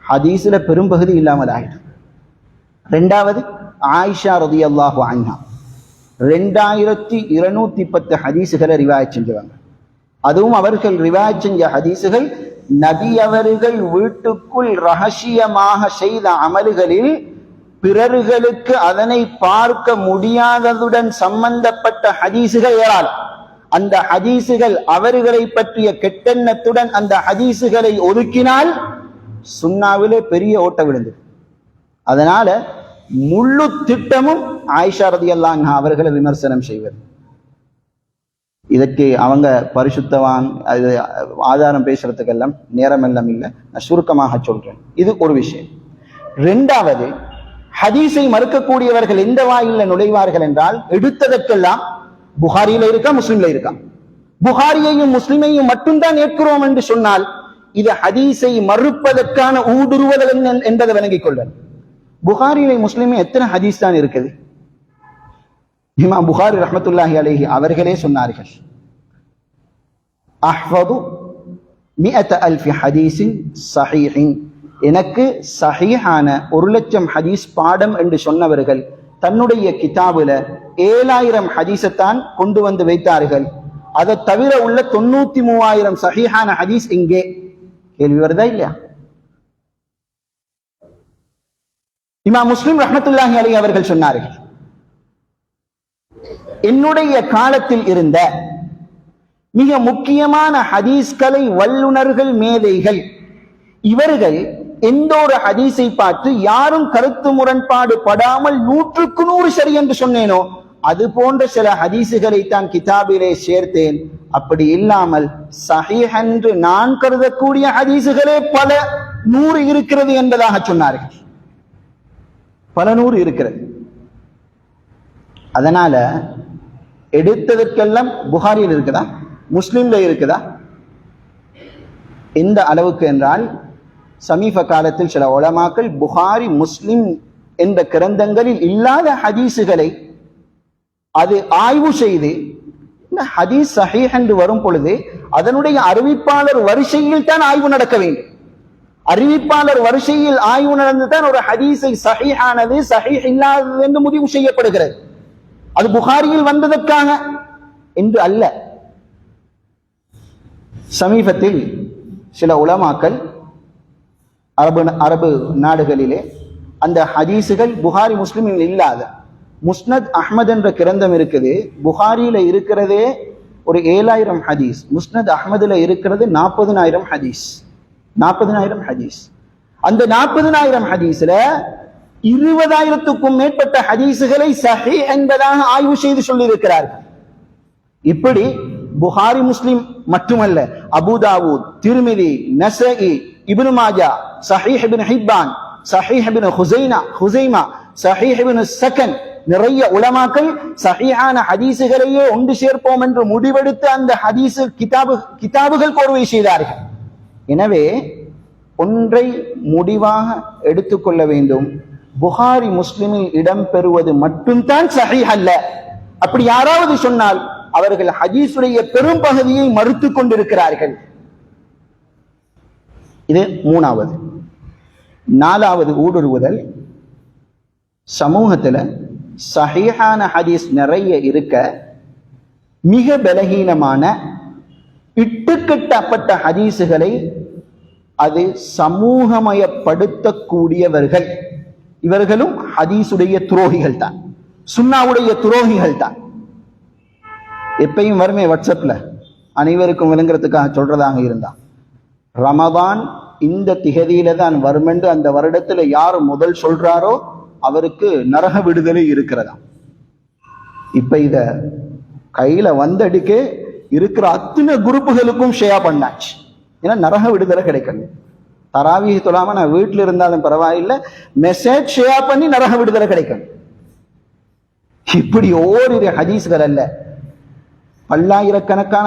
ஹதீஸ்ல பெரும்பகுதி இல்லாமல் ஆயிடும். 2வது ஆயிஷா ரலியல்லாஹு அன்ஹா 2210 ஹதீஸுகளை ரிவாயத் செஞ்சவங்க. அதுவும் அவர்கள் ரிவாயத் செஞ்ச ஹதீஸுகள் நபி அவர்கள் வீட்டுக்குள் ரகசியமாக செய்த அமல்களில் பிறர்களுக்கு அதனை பார்க்க முடியாததுடன் சம்பந்தப்பட்ட ஹதீஸுகள் ஏராளம். அந்த ஹதீஸுகள் அவர்களை பற்றிய கெட்டெண்ணத்துடன் அந்த ஹதீஸுகளை ஒதுக்கினால் சுன்னாவிலே பெரிய ஓட்ட விழுந்தது. அதனால முழு திட்டமும் ஆயிஷா ரலியல்லாஹு அன்ஹா அவர்களை விமர்சனம் செய்வது. இதற்கு அவங்க பரிசுத்தவான், அது ஆதாரம் பேசுறதுக்கெல்லாம் நேரம் எல்லாம் இல்லை, நான் சுருக்கமாக சொல்றேன். இது ஒரு விஷயம். 2வது, ஹதீஸை மறுக்கக்கூடியவர்கள் எந்த வாயில நுழைவார்கள் என்றால், எடுத்ததற்கெல்லாம் புகாரியில இருக்கா முஸ்லிம்ல இருக்கா, புகாரியையும் முஸ்லிமையும் மட்டும்தான் ஏற்கிறோம் என்று சொன்னால் இது ஹதீஸை மறுப்பதற்கான ஊடுருவதல் என்பதை விளங்கிக் கொள்ள. புகாரியிலே முஸ்லிமே எத்தனை ஹதீஸ் தான் இருக்குது? இமாம் புகாரி ரஹ்மத்துல்லாஹி அலைஹி அவர்களே சொன்னார்கள், அஹ்ஃபது 100,000 ஹதீஸின் ஸஹீஹின், எனக்கு சஹீஹான 1,00,000 ஹதீஸ் பாடம் என்று சொன்னவர்கள் தன்னுடைய கிதாபுல 7,000 ஹதீஸத்தான் கொண்டு வந்து வைத்தார்கள். அதை தவிர உள்ள 93,000 சஹீஹான ஹதீஸ் இங்கே. கேள்வி வருதா இல்லையா? இமாம் முஸ்லிம் ரஹ்மத்துல்லாஹி அலைஹி அவர்கள் சொன்னார்கள், என்னுடைய காலத்தில் இருந்த மிக முக்கியமான ஹதீஸ்களை வல்லுனர்கள், மேதைகள், இவர்கள் எந்த ஒரு ஹதீஸை பார்த்து யாரும் கருத்து முரண்பாடு படாமல் 100க்கு 100 சரி என்று சொன்னேனோ அது போன்ற சில ஹதீஸுகளை தான் கிதாபிலே சேர்த்தேன். அப்படி இல்லாமல் சஹீஹ் என்று நான் கருதக்கூடிய ஹதீஸுகளே பல 100 இருக்கிறது என்பதாக சொன்னார்கள். பல 100 இருக்கிறது. அதனால எடுத்ததற்கெல்லாம் புகாரியில் இருக்குதா, முஸ்லிம்ல இருக்குதா? எந்த அளவுக்கு என்றால், சமீப காலத்தில் சில உலமாக்கள் புகாரி முஸ்லிம் என்ற கிரந்தங்களில் இல்லாத ஹதீஸுகளை அது ஆய்வு செய்து, இந்த ஹதீஸ் சஹீஹ் என்று வரும் பொழுது அதனுடைய அறிவிப்பாளர் வரிசையில் தான் ஆய்வு நடக்க வேண்டும். அறிவிப்பாளர் வரிசையில் ஆய்வு நடந்துதான் ஒரு ஹதீஸை சஹீஹானது சஹீஹ் இல்லாதது என்று முடிவு செய்யப்படுகிறது. அது புகாரியில் வந்ததற்காக என்று அல்ல. சமீபத்தில் சில உலமாக்கள் அரபு நாடுகளிலே அந்த ஹதீஸுகள் புகாரி முஸ்லிமில் இல்லாத முஸ்னத் அஹ்மத் என்ற கிரந்தம் இருக்குது. புகாரியில இருக்கிறதே ஒரு 7,000 ஹதீஸ், முஸ்னத் அஹ்மதுல இருக்கிறது 40,000 ஹதீஸ். 40,000 ஹதீஸ். அந்த 40,000 ஹதீஸ்ல 20,000க்கும் மேற்பட்ட ஹதீஸுகளை சஹீஹ் என்பதாக ஆய்வு செய்து சொல்லி இருக்கிறார்கள். இப்படி புகாரி முஸ்லிம் மட்டுமல்ல, அபூ தாவூத், திர்மிதி, நஸஈ, இப்னு மாஜா, சஹீஹ் இப்னு ஹிப்பான், சஹீஹ் இப்னு ஹுஸைமா, சஹீஹ் இப்னு ஸகன், நிறைய உலமாக்கள் சஹீஹான ஹதீஸுகளையே ஒன்று சேர்ப்போம் என்று முடிவெடுத்து அந்த ஹதீஸ் கிதாபுகள் கோர்வை செய்தார்கள். எனவே ஒன்றை முடிவாக எடுத்துக்கொள்ள வேண்டும், புகாரி முஸ்லிமில் இடம்பெறுவது மட்டும்தான் சஹீஹ் அல்ல. அப்படி யாராவது சொன்னால் அவர்கள் ஹதீஸுடைய பெரும் பகுதியை மறுத்து கொண்டிருக்கிறார்கள். இது மூணாவது. நாலாவது ஊடுருவுதல். சமூகத்துல சஹீஹான ஹதீஸ் நிறைய இருக்க மிக பலகீனமான இட்டுக்கட்டப்பட்ட ஹதீஸுகளை அது சமூகமயப்படுத்தக்கூடியவர்கள், இவர்களும் ஹதீஸுடைய துரோகிகள் தான், சுன்னாவுடைய துரோகிகள் தான். எப்பயும் வருமே வாட்ஸ்அப்ல அனைவருக்கும் விளங்குறதுக்காக சொல்றதாக இருந்தா, ரமதான் இந்த திகதியில தான் வருமென்று அந்த வருடத்துல யார் முதல் சொல்றாரோ அவருக்கு நரக விடுதலை இருக்கிறதா. இப்ப இத கையில வந்தடிக்கே இருக்கிற அத்தனை குரூப்புகளுக்கும் ஷேர் பண்ணாச்சு. ஏன்னா நரக விடுதலை கிடைக்கணும். தராவீஹ் தொழாம நான் வீட்டில் இருந்தாலும் பரவாயில்லை, மெசேஜ் ஷேர் பண்ணி நரக விடுதலை கிடைக்கணும். இப்படி ஓரிரு ஹதீஸ்கள் அல்ல, பல்லாயிரக்கணக்கான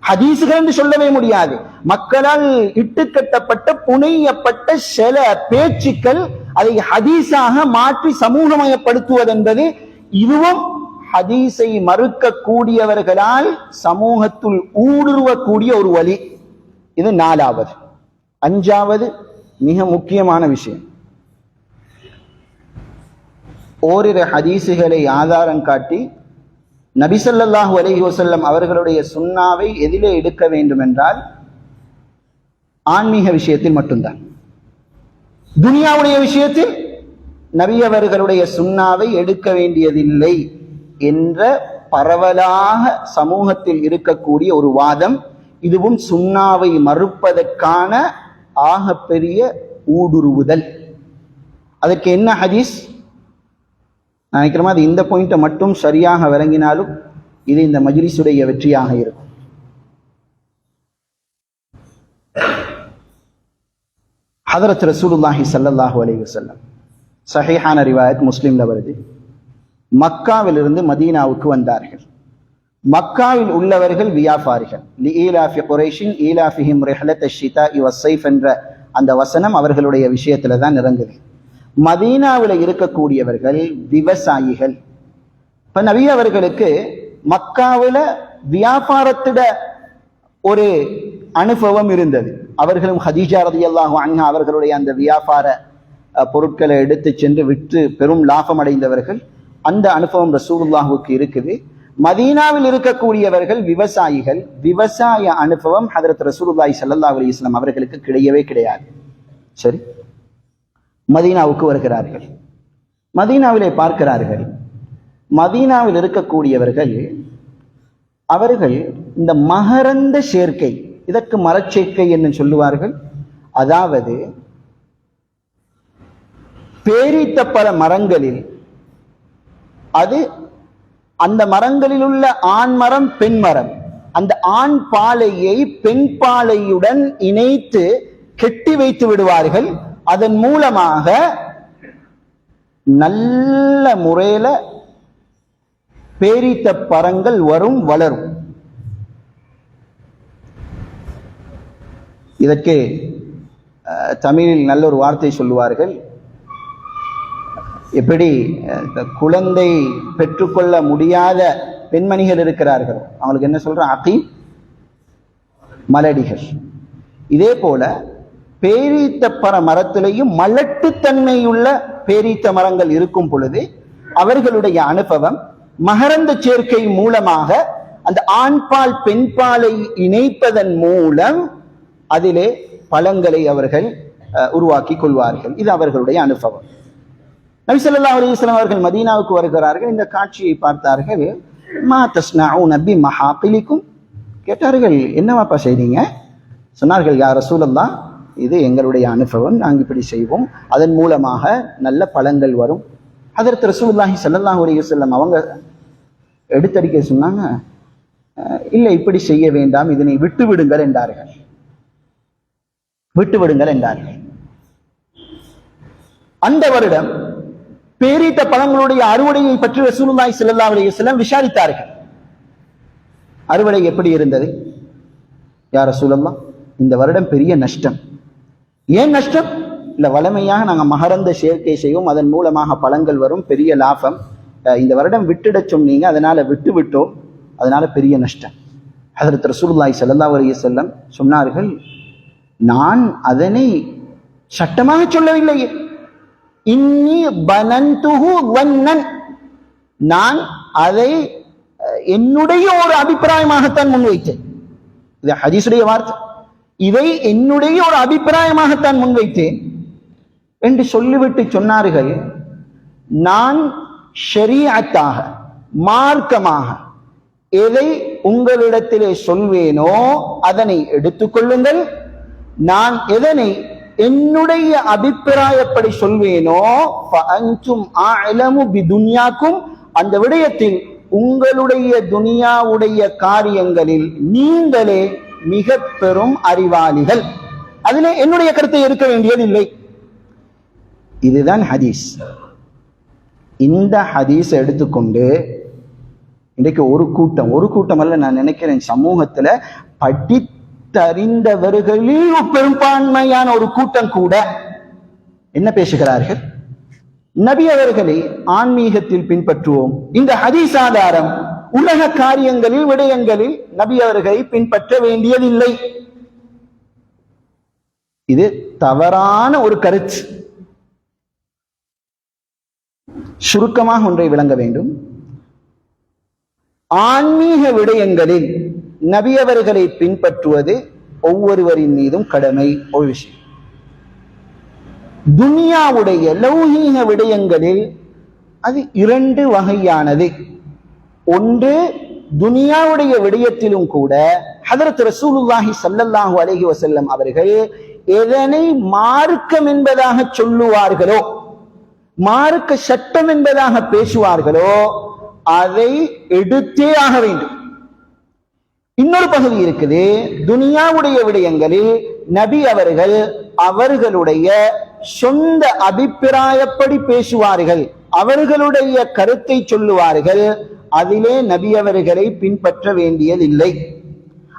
ஹதீஸுகள் என்று சொல்லவே முடியாது. மக்களால் இட்டுக்கட்டப்பட்ட புனையப்பட்ட சில பேச்சுக்கள் அதை ஹதீஸாக மாற்றி சமூகமயப்படுத்துவது என்பது இதுவும் ஹதீஸை மறுக்கக்கூடியவர்களால் சமூகத்துள் ஊடுருவக்கூடிய ஒரு வழி. இது நாலாவது. அஞ்சாவது மிக முக்கியமான விஷயம், ஓரிரு ஹதீஸுகளை ஆதாரம் காட்டி நபி ஸல்லல்லாஹு அலைஹி வஸல்லம் அவர்களுடைய சுன்னாவை எதிலே எடுக்க வேண்டும் என்றால் ஆன்மீக விஷயத்தில் மட்டும்தான். துனியாவுடைய விஷயத்தில் நபி அவர்களுடைய சுன்னாவை எடுக்க வேண்டியதில்லை என்ற பரவலாக சமூகத்தில் இருக்கக்கூடிய ஒரு வாதம். இதுவும் சுன்னாவை மறுப்பதற்கான ஆகப்பெரிய ஊடுருவுதல். அதற்கு என்ன ஹதீஸ்? நான் நினைக்கிற மாதிரி இந்த பாயிண்ட்டை மட்டும் சரியாக விளங்கினாலும் இது இந்த மஜ்லிஸுடைய வெற்றியாக இருக்கும். ஹதரத் ரசூலுல்லாஹி ஸல்லல்லாஹு அலைஹி வஸல்லம், சஹீஹான ரிவாயத் முஸ்லிம்ல வருது, மக்காவிலிருந்து மதீனாவுக்கு வந்தார்கள். மக்காவில் உள்ளவர்கள் வியாபாரிகள். லிஈலாஃபி குரைஷின் ஈலாஃபிஹிம் ரிஹ்லத் அஷ்-ஷிதாஇ வஸ்-ஸைஃப் என்ற அந்த வசனம் அவர்களுடைய விஷயத்துல தான் இறங்குது. மதீனாவில் இருக்கக்கூடியவர்கள் விவசாயிகள். இப்ப நபி அவர்களுக்கு மக்காவில வியாபாரத்திட ஒரு அனுபவம் இருந்தது. அவர்களும் ஹதீஜா ரலியல்லாஹு அன்ஹா அவர்களுடைய அந்த வியாபார பொருட்களை எடுத்து சென்று விற்று பெரும் லாபம் அடைந்தவர்கள். அந்த அனுபவம் ரசூலுல்லாஹுக்கு இருக்குது. மதீனாவில் இருக்கக்கூடியவர்கள் விவசாயிகள். விவசாய அனுபவம் ஹதரத் ரசூலுல்லாஹி ஸல்லல்லாஹு அலைஹி வஸல்லம் அவர்களுக்கு கிடையவே கிடையாது. சரி, மதீனாவுக்கு வருகிறார்கள். மதீனாவிலே பார்க்கிறார்கள், மதீனாவில் இருக்கக்கூடியவர்கள் அவர்கள் இந்த மகரந்த சேர்க்கை, இதற்கு மரச்சேர்க்கை என்று சொல்லுவார்கள். அதாவது பேரித்த பல மரங்களில் அது அந்த மரங்களில் உள்ள ஆண் மரம் பெண் மரம், அந்த ஆண் பாலையை பெண் பாலையுடன் இணைத்து கெட்டி வைத்து விடுவார்கள். அதன் மூலமாக நல்ல முறையில பேரித்த பழங்கள் வளரும். இதற்கு தமிழில் நல்ல ஒரு வார்த்தை சொல்லுவார்கள். எப்படி குழந்தை பெற்றுக்கொள்ள முடியாத பெண்மணிகள் இருக்கிறார்கள், அவங்களுக்கு என்ன சொல்ற, அகி மலடிகள். இதே போல பேரீத்த பர மரத்திலேயும் மலட்டுத்தன்மையுள்ள பேரீத்த மரங்கள் இருக்கும் பொழுது அவர்களுடைய அனுபவம் மகரந்த சேர்க்கை மூலமாக அந்த ஆண்பால் பெண்பாலை இணைப்பதன் மூலம் அதிலே பழங்களை அவர்கள் உருவாக்கி கொள்வார்கள். இது அவர்களுடைய அனுபவம். நபி ஸல்லல்லாஹு அலைஹி வஸல்லம் அவர்கள் மதீனாவுக்கு வருகிறார்கள். இந்த காட்சியை பார்த்தார்கள். மா தஸ்னஊன பி மஹாகிலிக்கும், கேட்டார்கள், என்னவாப்பா செய்றீங்க? சொன்னார்கள், யா ரசூலல்லாஹ், இது எங்களுடைய அனுபவம், நாங்கள் இப்படி செய்வோம், அதன் மூலமாக நல்ல பழங்கள் வரும். ஹதரத் ரசூலுல்லாஹி ஸல்லல்லாஹு அலைஹி வஸல்லம் அவங்க எடுத்தடிக்க சொன்னாங்க, இல்லை, இப்படி செய்ய வேண்டாம், இதனை விட்டு விடுங்கள் என்றார்கள். அந்த வருடம் பேரீத்த பழங்களுடைய அறுவடையை பற்றி ரசூலுல்லாஹி ஸல்லல்லாஹு அலைஹி வஸல்லம் விசாரித்தார்கள். அறுவடை எப்படி இருந்தது? யா ரசூலல்லாஹ், இந்த வருடம் பெரிய நஷ்டம். ஏன் நஷ்டம்? இல்லை வளமையாக நாங்கள் மகரந்த சேர்க்கை செய்வோம், அதன் மூலமாக பலன்கள் வரும், பெரிய லாபம். இந்த வருடம் விட்டுட சொன்னீங்க, அதனால விட்டோம், அதனால பெரிய நஷ்டம். ஹஜ்ரத் ரசூலுல்லாஹி ஸல்லல்லாஹு அலைஹி வஸல்லம் சொன்னார்கள், நான் அதனை சட்டமாக சொல்லவில்லையே, இன்னி பனன்துஹு வன்னன், நான் அதை என்னுடைய ஒரு அபிப்பிராயமாகத்தான் முன்வைத்தேன். இது ஹதீஸுடைய வார்த்தை. இதை என்னுடைய ஒரு அபிப்பிராயமாகத்தான் முன்வைத்தேன் என்று சொல்லிவிட்டு சொன்னார்கள், நான் ஷரீஅத்தாக மார்க்கமாக எதை உங்களிடத்திலே சொல்வேனோ அதனை எடுத்துக்கொள்ளுங்கள், நான் எதனை என்னுடைய அபிப்பிராயப்படி சொல்வேனோ ஃபஅன்தும் அஅலமு பிதுன்யாக்கும், அந்த விடயத்தில் உங்களுடைய துனியாவுடைய காரியங்களில் நீங்களே மிக பெரும் அறிவாளிகள், அதிலே என்னுடைய கருத்தை இருக்க வேண்டியதில்லை. இதுதான் ஹதீஸ். இந்த ஹதீஸ் எடுத்துக்கொண்டு இன்றைக்கு ஒரு கூட்டம் அல்ல, நான் நினைக்கிறேன் சமூகத்துல படித்தறிந்தவர்களில் பெரும்பான்மையான ஒரு கூட்டம் கூட என்ன பேசுகிறார்கள், நபி அவர்களை ஆன்மீகத்தில் பின்பற்றுவோம், இந்த ஹதீஸ் ஆதாரம், உலக காரியங்களில் விடயங்களில் நபி அவர்களை பின்பற்ற வேண்டியதில்லை. இது தவறான ஒரு கருத்து. சுருக்கமாக ஒன்றை விளங்க வேண்டும், ஆன்மீக விடயங்களில் நபி அவர்களை பின்பற்றுவது ஒவ்வொருவரின் மீதும் கடமை ஒரு விஷயம். துனியாவுடைய லௌகீக விடயங்களில் அது இரண்டு வகையானது. ஒன்று, துனியாவுடைய விடயத்திலும் கூட ஹஜ்ரத் ரசூலுல்லாஹி ஸல்லல்லாஹு அலைஹி வஸல்லம் அவர்கள் எதனை மார்க்கம் என்பதாக சொல்லுவார்களோ, மார்க்க சட்டம் என்பதாக பேசுவார்களோ அதை எடுத்தே ஆக வேண்டும். இன்னொரு பகுதி இருக்குது, துனியாவுடைய விடயங்களில் நபி அவர்கள் அவர்களுடைய சொந்த அபிப்பிராயப்படி பேசுவார்கள், அவர்களுடைய கருத்தை சொல்லுவார்கள், அதிலே நபி அவர்களை பின்பற்ற வேண்டியதில்லை.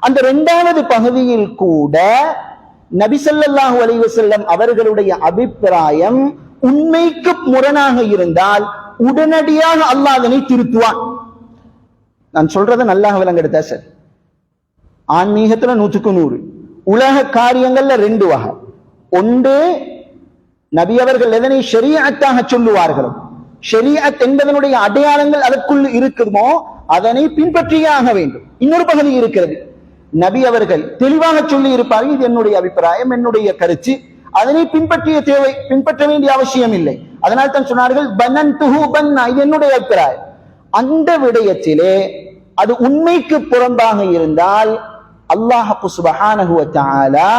அந்த இரண்டாவது பகுதியில் கூட நபி ஸல்லல்லாஹு அலைஹி வஸல்லம் அவர்களுடைய அபிப்பிராயம் உண்மைக்கு முரணாக இருந்தால் உடனடியாக அல்லாஹ் அதனை திருத்துவான். நான் சொல்றதை நல்லா விளங்கெடுத்தா சார், ஆன்மீகத்துல 100க்கு 100, உலக காரியங்கள்ல 2 வகை. ஒன்று, நபி அவர்கள் எதனை ஷரீஅத்தாக சொல்லுவார்களோ, ஷரீஅத் என்பதனுடைய அடையாளங்கள் அதற்குள் இருக்குமோ அதனை பின்பற்றியே ஆக வேண்டும். இன்னொரு பகுதி இருக்கிறது, நபி அவர்கள் தெளிவாக சொல்லி இருப்பார்கள், இது என்னுடைய அபிப்பிராயம், என்னுடைய கருத்து, அதனை பின்பற்ற வேண்டிய அவசியம் இல்லை. அதனால் தான் சொன்னார்கள் பனன்துஹு பன்னா, இது என்னுடைய அபிப்பிராயம். அந்த விடயத்திலே அது உண்மைக்கு புறம்பாக இருந்தால் அல்லாஹ் சுப்ஹானஹு வ தஆலா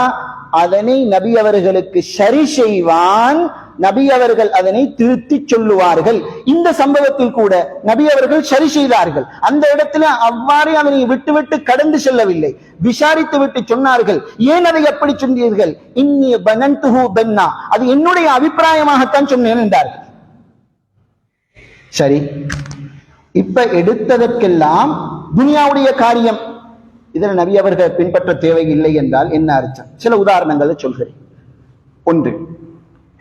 அதனை நபி அவர்களுக்கு சரி செய்வான், நபி அவர்கள் அதனை திருத்தி சொல்லுவார்கள். இந்த சம்பவத்தில் கூட நபி அவர்கள் சரி செய்தார்கள். அந்த இடத்துல அவ்வாறு அதனை விட்டுவிட்டு கடந்து செல்லவில்லை, விசாரித்து விட்டு சொன்னார்கள், ஏன் அதை எப்படி சொன்னீர்கள், இன்னி பனன்துஹு பன்னா, அது என்னுடைய அபிப்பிராயமாகத்தான் சொன்னேன் என்றார்கள். சரி, இப்ப எடுத்ததற்கெல்லாம் துனியாவுடைய காரியம், இதில் நபி அவர்கள் பின்பற்ற தேவையில்லை என்றால் என்ன அர்த்தம்? சில உதாரணங்களை சொல்கிறேன். ஒன்று,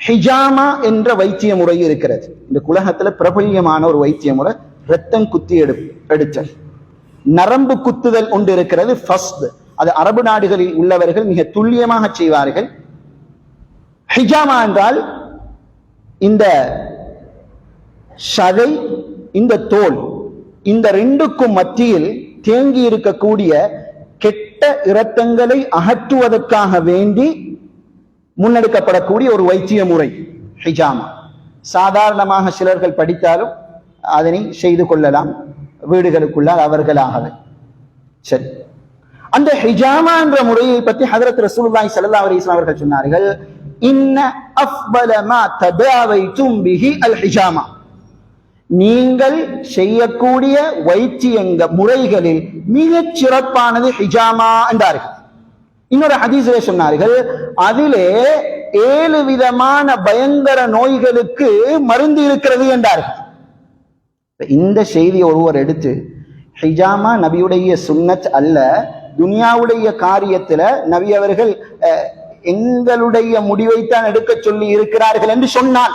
ஹிஜாமா என்ற வைத்திய முறை இருக்கிறது. இந்த உலகத்துல பிரபல்யமான ஒரு வைத்திய முறை, ரத்தம் குத்தி எடுத்தல், நரம்பு குத்துதல் ஒன்று இருக்கிறது, ஃபஸ்ட். அது அரபு நாடுகளில் உள்ளவர்கள் மிக துல்லியமாக செய்வார்கள். ஹிஜாமா என்றால் இந்த சதை, இந்த தோல், இந்த ரெண்டுக்கும் மத்தியில் தேங்கி இருக்கக்கூடிய கெட்ட இரத்தங்களை அகற்றுவதற்காக வேண்டி முன்னெடுக்கப்படக்கூடிய ஒரு வைத்திய முறை ஹிஜாமா. சாதாரணமாக சிலர்கள் படித்தாலும் அதனை செய்து கொள்ளலாம் வீடுகளுக்குள்ளால் அவர்களாகவே. சரி, அந்த ஹிஜாமா என்ற முறையை பற்றி ஹஜ்ரத் ரசூலுல்லாஹி ஸல்லல்லாஹு அலைஹி வஸல்லம் அவர்கள் சொன்னார்கள், இன்ன அஃபல மா ததாவைதும் பிஹி அல் ஹிஜாமா, நீங்கள் செய்யக்கூடிய வைத்தியங்க முறைகளில் மிகச் சிறப்பானது ஹிஜாமா என்றார்கள். இன்னொரு ஹதீஸிலே சொன்னார்கள், அதிலே 7 விதமான பயங்கர நோய்களுக்கு மருந்து இருக்கிறது என்றார்கள். இந்த செய்தியை ஒருவர் எடுத்து ஹிஜாமா நபியுடைய சுன்னத் அல்ல, துனியாவுடைய காரியத்துல நபி அவர்கள் எங்களுடைய முடிவைத்தான் எடுக்க சொல்லி இருக்கிறார்கள் என்று சொன்னான்.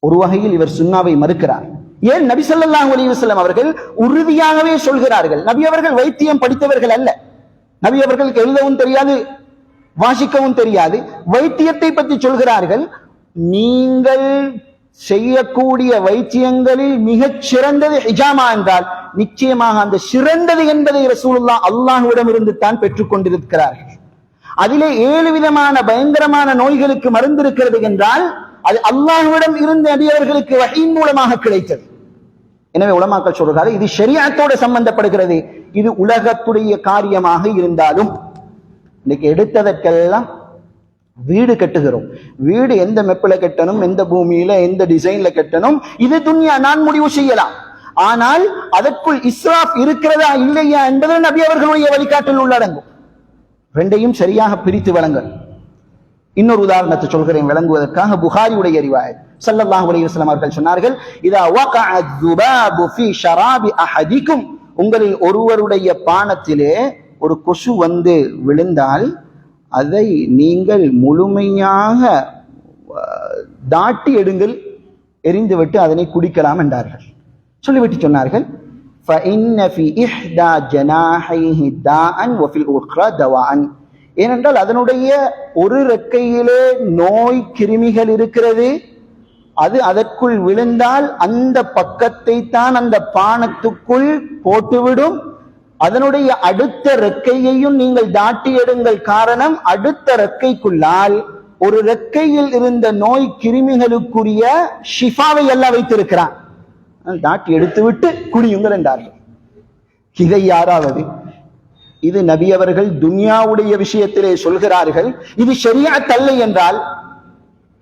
ஒரு வகையில் இவர் சுன்னாவை மறுக்கிறார். ஏன்? நபி ஸல்லல்லாஹு அலைஹி வஸல்லம் அவர்கள் உறுதியாகவே சொல்கிறார்கள். நபி அவர்கள் வைத்தியம் படித்தவர்கள் அல்ல. நபி அவர்களுக்கு எழுதவும் தெரியாது, வாசிக்கவும் தெரியாது. வைத்தியத்தை பற்றி சொல்கிறார்கள். நீங்கள் செய்யக்கூடிய வைத்தியங்களில் மிகச் சிறந்தது ஹிஜாமா என்றால் நிச்சயமாக அந்த சிறந்தது என்பதை ரசூலுல்லாஹ் அல்லாஹ்விடம் இருந்து தான் பெற்றுக் கொண்டிருக்கிறார்கள். அதிலே 7 விதமான பயங்கரமான நோய்களுக்கு மருந்து இருக்கிறது என்றால் அது அல்லாஹ்விடம் இருந்த நபியவர்களுக்கு வஹீயின் மூலமாக கிடைத்தது. எனவே உலமாக்கள் சொல்றாரு, இது ஷரியத்தோடு சம்பந்தப்படுகிறது. இது உலகத்துடைய காரியமாக இருந்தாலும் இன்னைக்கு எடுத்ததற்கெல்லாம் வீடு கட்டுகிறோம். வீடு எந்த மெப்பில கட்டணும், எந்த பூமியில, எந்த டிசைன்ல கட்டணும், இது துன்யா நான் முடிவு செய்யலாம். ஆனால் அதற்குள் இஸ்ராஃப் இருக்கிறதா இல்லையா என்பது நபி அவர்களுடைய வழிகாட்டில் உள்ளடங்கும். ரெண்டையும் சரியாக பிரித்து வழங்க. இன்னொரு உதாரணத்தை சொல்கிறேன் விளங்குவதற்காக. புகாரியுடைய ரிவாயத் ஸல்லல்லாஹு அலைஹி வஸல்லம் அவர்கள் சொன்னார்கள், இதா வகஅ ذுபாபு ஃபீ ஷராபி அஹதிக்கும், உங்களில் ஒருவருடைய பானத்திலே ஒரு கொசு வந்து விழுந்தால் அதை நீங்கள் முழுமையாக தாட்டி எடுங்கள், எரிந்துவிட்டு அதனை குடிக்கலாம் என்றார்கள். சொல்லிவிட்டு சொன்னார்கள், فَإِنَّ فِي إِحْدَى جَنَاحَيْهِ دَاءً وَفِي الْأُخْرَى دَوَاءً, ஏனென்றால் அதனுடைய ஒரு ரெக்கையிலே நோய் கிருமிகள் இருக்கிறது. அது அதற்குள் விழுந்தால் அந்த பக்கத்தை தான் அந்த பானத்துக்குள் போட்டுவிடும். அதனுடைய அடுத்த ரெக்கையையும் நீங்கள் தாட்டி எடுங்கள். காரணம், அடுத்த ரெக்கைக்குள்ளால் ஒரு ரெக்கையில் இருந்த நோய் கிருமிகளுக்குரிய ஷிஃபாவை எல்லாம் வைத்திருக்கிறான். தாட்டி எடுத்து விட்டு குடியுங்கள் என்றார்கள். இதை யாராவது, இது நபி அவர்கள் துன்யாவுடைய விஷயத்திலே சொல்கிறார்கள். இது ஷரியத் அல்ல என்றால்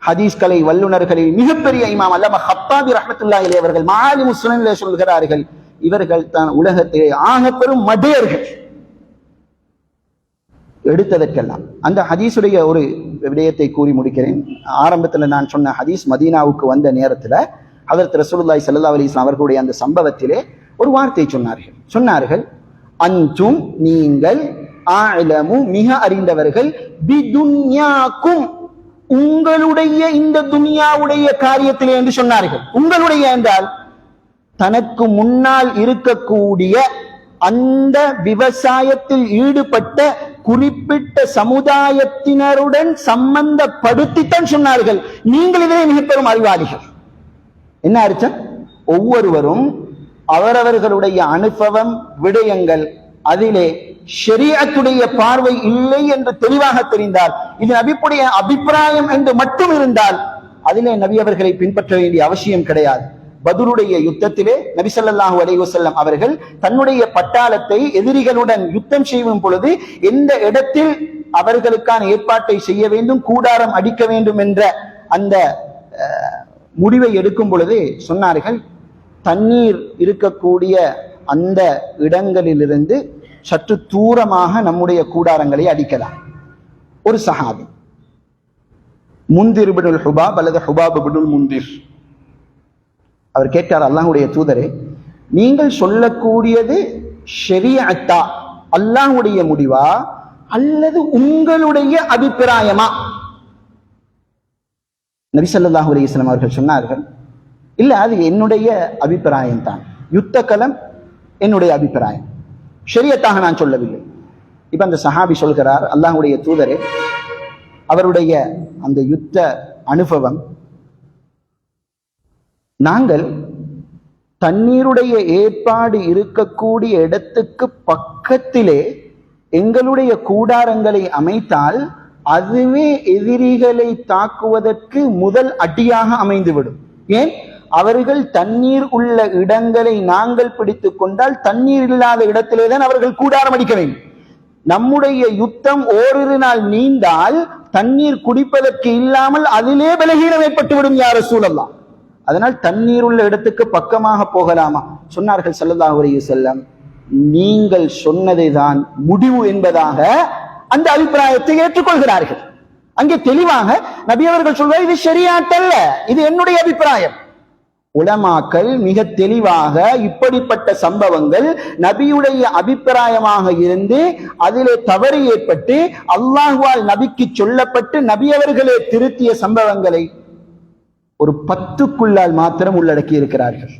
ஹதீஸ் கலை வல்லுநர்களில் மிகப்பெரிய இமாம் அல்லாமா ஹத்தாபி ரஹ்மத்துல்லாஹி அலைஹி அவர்கள் மாலிமுஸ் சுனனிலே சொல்கிறார்கள், இவர்கள் தான் உலகத்திலே ஆக பெரும் மடையர்கள். எடுத்ததற்கெல்லாம் அந்த ஹதீஸுடைய ஒரு விடயத்தை கூறி முடிக்கிறேன். ஆரம்பத்தில் நான் சொன்ன ஹதீஸ் மதீனாவுக்கு வந்த நேரத்தில் ஹதரத் ரசூலுல்லாஹி ஸல்லல்லாஹு அலைஹி வஸல்லம் அவர்களுடைய அந்த சம்பவத்திலே ஒரு வார்த்தை சொன்னார்கள், அன்தும் நீங்கள், அஅலமு மிக அறிந்தவர்கள், பிதுன்யாக்கும் உங்களுடைய இந்த துனியாவுடைய காரியத்திலே என்று சொன்னார்கள். உங்களுடைய என்றால் தனக்கு முன்னால் இருக்கக்கூடிய அந்த விவசாயத்தில் ஈடுபட்ட குறிப்பிட்ட சமுதாயத்தினருடன் சம்பந்தப்படுத்தித்தான் சொன்னார்கள். நீங்கள் இதிலே மிக பெரும் அறிவாளிகள். என்ன அர்த்தம்? ஒவ்வொருவரும் அவரவர்களுடைய அனுபவம் விடயங்கள் அதிலே ஷரீஅத்துடைய பார்வை இல்லை என்று தெளிவாக தெரிந்தால், இது நபியுடைய அபிப்பிராயம் என்று மட்டும் இருந்தால் அதிலே நபி அவர்களை பின்பற்ற வேண்டிய அவசியம் கிடையாது. பத்ருடைய யுத்தத்திலே நபி ஸல்லல்லாஹு அலைஹி வஸல்லம் அவர்கள் தன்னுடைய பட்டாளத்தை எதிரிகளுடன் யுத்தம் செய்யும் பொழுது எந்த இடத்தில் அவர்களுக்கான ஏற்பாட்டை செய்ய வேண்டும், கூடாரம் அடிக்க வேண்டும் என்ற அந்த முடிவை எடுக்கும் பொழுது சொன்னார்கள், தண்ணீர் இருக்கக்கூடிய அந்த இடங்களிலிருந்து சற்று தூரமாக நம்முடைய கூடாரங்களை அடிக்கலாம். ஒரு சஹாபி முந்திர் இப்னுல் ஹுபாப் அல்லது ஹுபாப் இப்னுல் முந்திர், அவர் கேட்டார், அல்லாஹ்வுடைய தூதரே, நீங்கள் சொல்லக்கூடியது ஷரீஅத்தா, அல்லாஹ்வுடைய முடிவா அல்லது உங்களுடைய அபிப்பிராயமா? நபி ஸல்லல்லாஹு அலைஹி வஸல்லம் அவர்கள் சொன்னார்கள், இல்ல, அது என்னுடைய அபிப்பிராயம் தான். யுத்த களம் என்னுடைய அபிப்பிராயம், ஷரியத்தாக நான் சொல்லவில்லை. இப்ப அந்த சஹாபி சொல்கிறார், அல்லாஹ்வுடைய தூதரே, அவருடைய அந்த யுத்த அனுபவம், நாங்கள் தண்ணீருடைய ஏற்பாடு இருக்கக்கூடிய இடத்துக்கு பக்கத்திலே எங்களுடைய கூடாரங்களை அமைத்தால் அதுவே எதிரிகளை தாக்குவதற்கு முதல் அடியாக அமைந்துவிடும். ஏன்? அவர்கள் தண்ணீர் உள்ள இடங்களை நாங்கள் பிடித்துக் கொண்டால் தண்ணீர் இல்லாத இடத்திலே தான் அவர்கள் கூடாரம் அடிக்க வேண்டும். நம்முடைய யுத்தம் ஓரிரு நாள் நீண்டால் தண்ணீர் குடிப்பதற்கு இல்லாமல் அதிலே பலகீனம் ஏற்பட்டுவிடும் யா ரசூலல்லாஹ். அதனால் தண்ணீர் உள்ள இடத்துக்கு பக்கமாக போகலாமா? சொன்னார்கள் ஸல்லல்லாஹு அலைஹி வஸல்லம், நீங்கள் சொன்னதை தான் முடிவு என்பதாக அந்த அபிப்பிராயத்தை ஏற்றுக்கொள்கிறார்கள். அங்கே தெளிவாக நபி அவர்கள் சொல்வார், இது ஷரியத் அல்ல, இது என்னுடைய அபிப்பிராயம். உலமாக்கள் மிக தெளிவாக இப்படிப்பட்ட சம்பவங்கள் நபியுடைய அபிப்பிராயமாக இருந்து அதிலே தவறு ஏற்பட்டு அல்லாஹ்வால் நபிக்கு சொல்லப்பட்டு நபி அவர்களே திருத்திய சம்பவங்களை ஒரு 10க்குள்ளால் மாத்திரம் உள்ளடக்கி இருக்கிறார்கள்.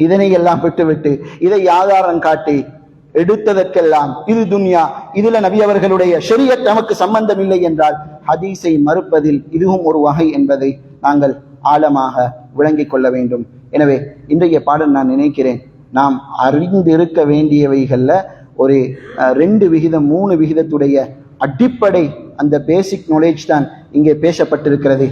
இதனை எல்லாம் விட்டுவிட்டு இதை ஆதாரம் காட்டி எடுத்ததற்கெல்லாம் இது துன்யா, இதுல நபி அவர்களுடைய ஷரியத் நமக்கு சம்பந்தம் இல்லை என்றால் ஹதீஸை மறுப்பதில் இதுவும் ஒரு வகை என்பதை நாங்கள் ஆழமாக விளங்கிக் கொள்ள வேண்டும். எனவே இன்றைய பாடம் நான் நினைக்கிறேன் நாம் அறிந்திருக்க வேண்டியவைகள்ல ஒரு 2 விகிதம் 3 விகிதத்துடைய அடிப்படை அந்த பேசிக் நாலேஜ் தான் இங்கே பேசப்பட்டிருக்கிறது.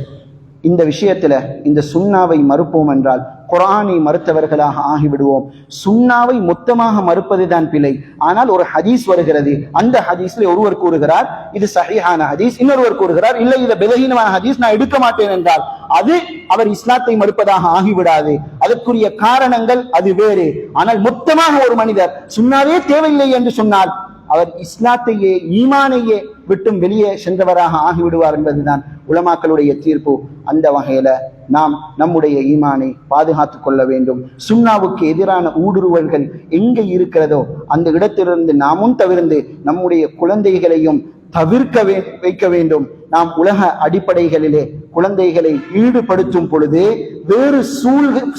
இந்த விஷயத்துல இந்த சுன்னாவை மறுப்போம் என்றால் குர்ஆனை மறுத்தவர்களாக ஆகிவிடுவோம். சுன்னாவை மொத்தமாக மறுப்பதுதான் பிழை. ஆனால் ஒரு ஹதீஸ் வருகிறது, அந்த ஹதீஸ்ல ஒருவர் கூறுகிறார் இது சஹீஹான ஹதீஸ், இன்னொருவர் கூறுகிறார் இல்லை இது பலகீனமான ஹதீஸ், நான் எடுக்க மாட்டேன் என்றால் அது அவர் இஸ்லாத்தை மறுப்பதாக ஆகிவிடாது. அதற்குரிய காரணங்கள் அது வேறு. ஆனால் மொத்தமாக ஒரு மனிதர் சுன்னாவே தேவையில்லை என்று சொன்னால் அவர் இஸ்லாத்தையே ஈமானையே விட்டும் வெளியே சென்றவராக ஆகிவிடுவார் என்பதுதான் உலமாக்களுடைய தீர்ப்பு. அந்த வகையில நாம் நம்முடைய ஈமானை பாதுகாத்துக் கொள்ள வேண்டும். சுன்னாவுக்கு எதிரான ஊடுருவல்கள் எங்கே இருக்கிறதோ அந்த இடத்திலிருந்து நாமும் தவிர்த்து நம்முடைய குழந்தைகளையும் தவிர்க்க வைக்க வேண்டும். நாம் உலக அடிப்படைகளிலே குழந்தைகளை ஈடுபடுத்தும் பொழுது, வேறு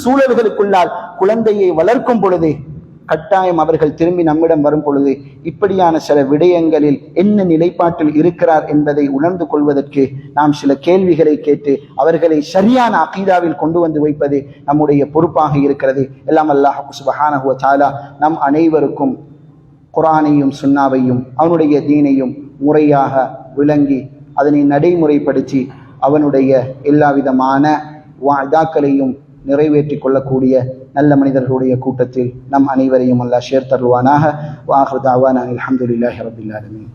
சூழல்களுக்குள்ளால் குழந்தையை வளர்க்கும் பொழுது கட்டாயம் அவர்கள் திரும்பி நம்மிடம் வரும் பொழுது இப்படியான சில விடயங்களில் என்ன நிலைப்பாட்டில் இருக்கிறார் என்பதை உணர்ந்து கொள்வதற்கு நாம் சில கேள்விகளை கேட்டு அவர்களை சரியான அகீதாவில் கொண்டு வந்து வைப்பது நம்முடைய பொறுப்பாக இருக்கிறது. எல்லாம் அல்லாஹ் சுப்ஹானஹு வ தஆலா நம் அனைவருக்கும் குர்ஆனையும் சுன்னாவையும் அவனுடைய தீனையும் முறையாக விளங்கி அதனை நடைமுறைப்படுத்தி அவனுடைய எல்லா விதமான வாதாக்களையும் நிறைவேற்றிக் கொள்ளக்கூடிய நல்ல மனிதர்களுடைய கூட்டத்தில் நம் அனைவரையும் அல்லாஹ் சேர்த்தருள்வானாக. வ ஆகிரு தஅவானா அல்ஹம்துலில்லாஹி ரப்பில் ஆலமீன்.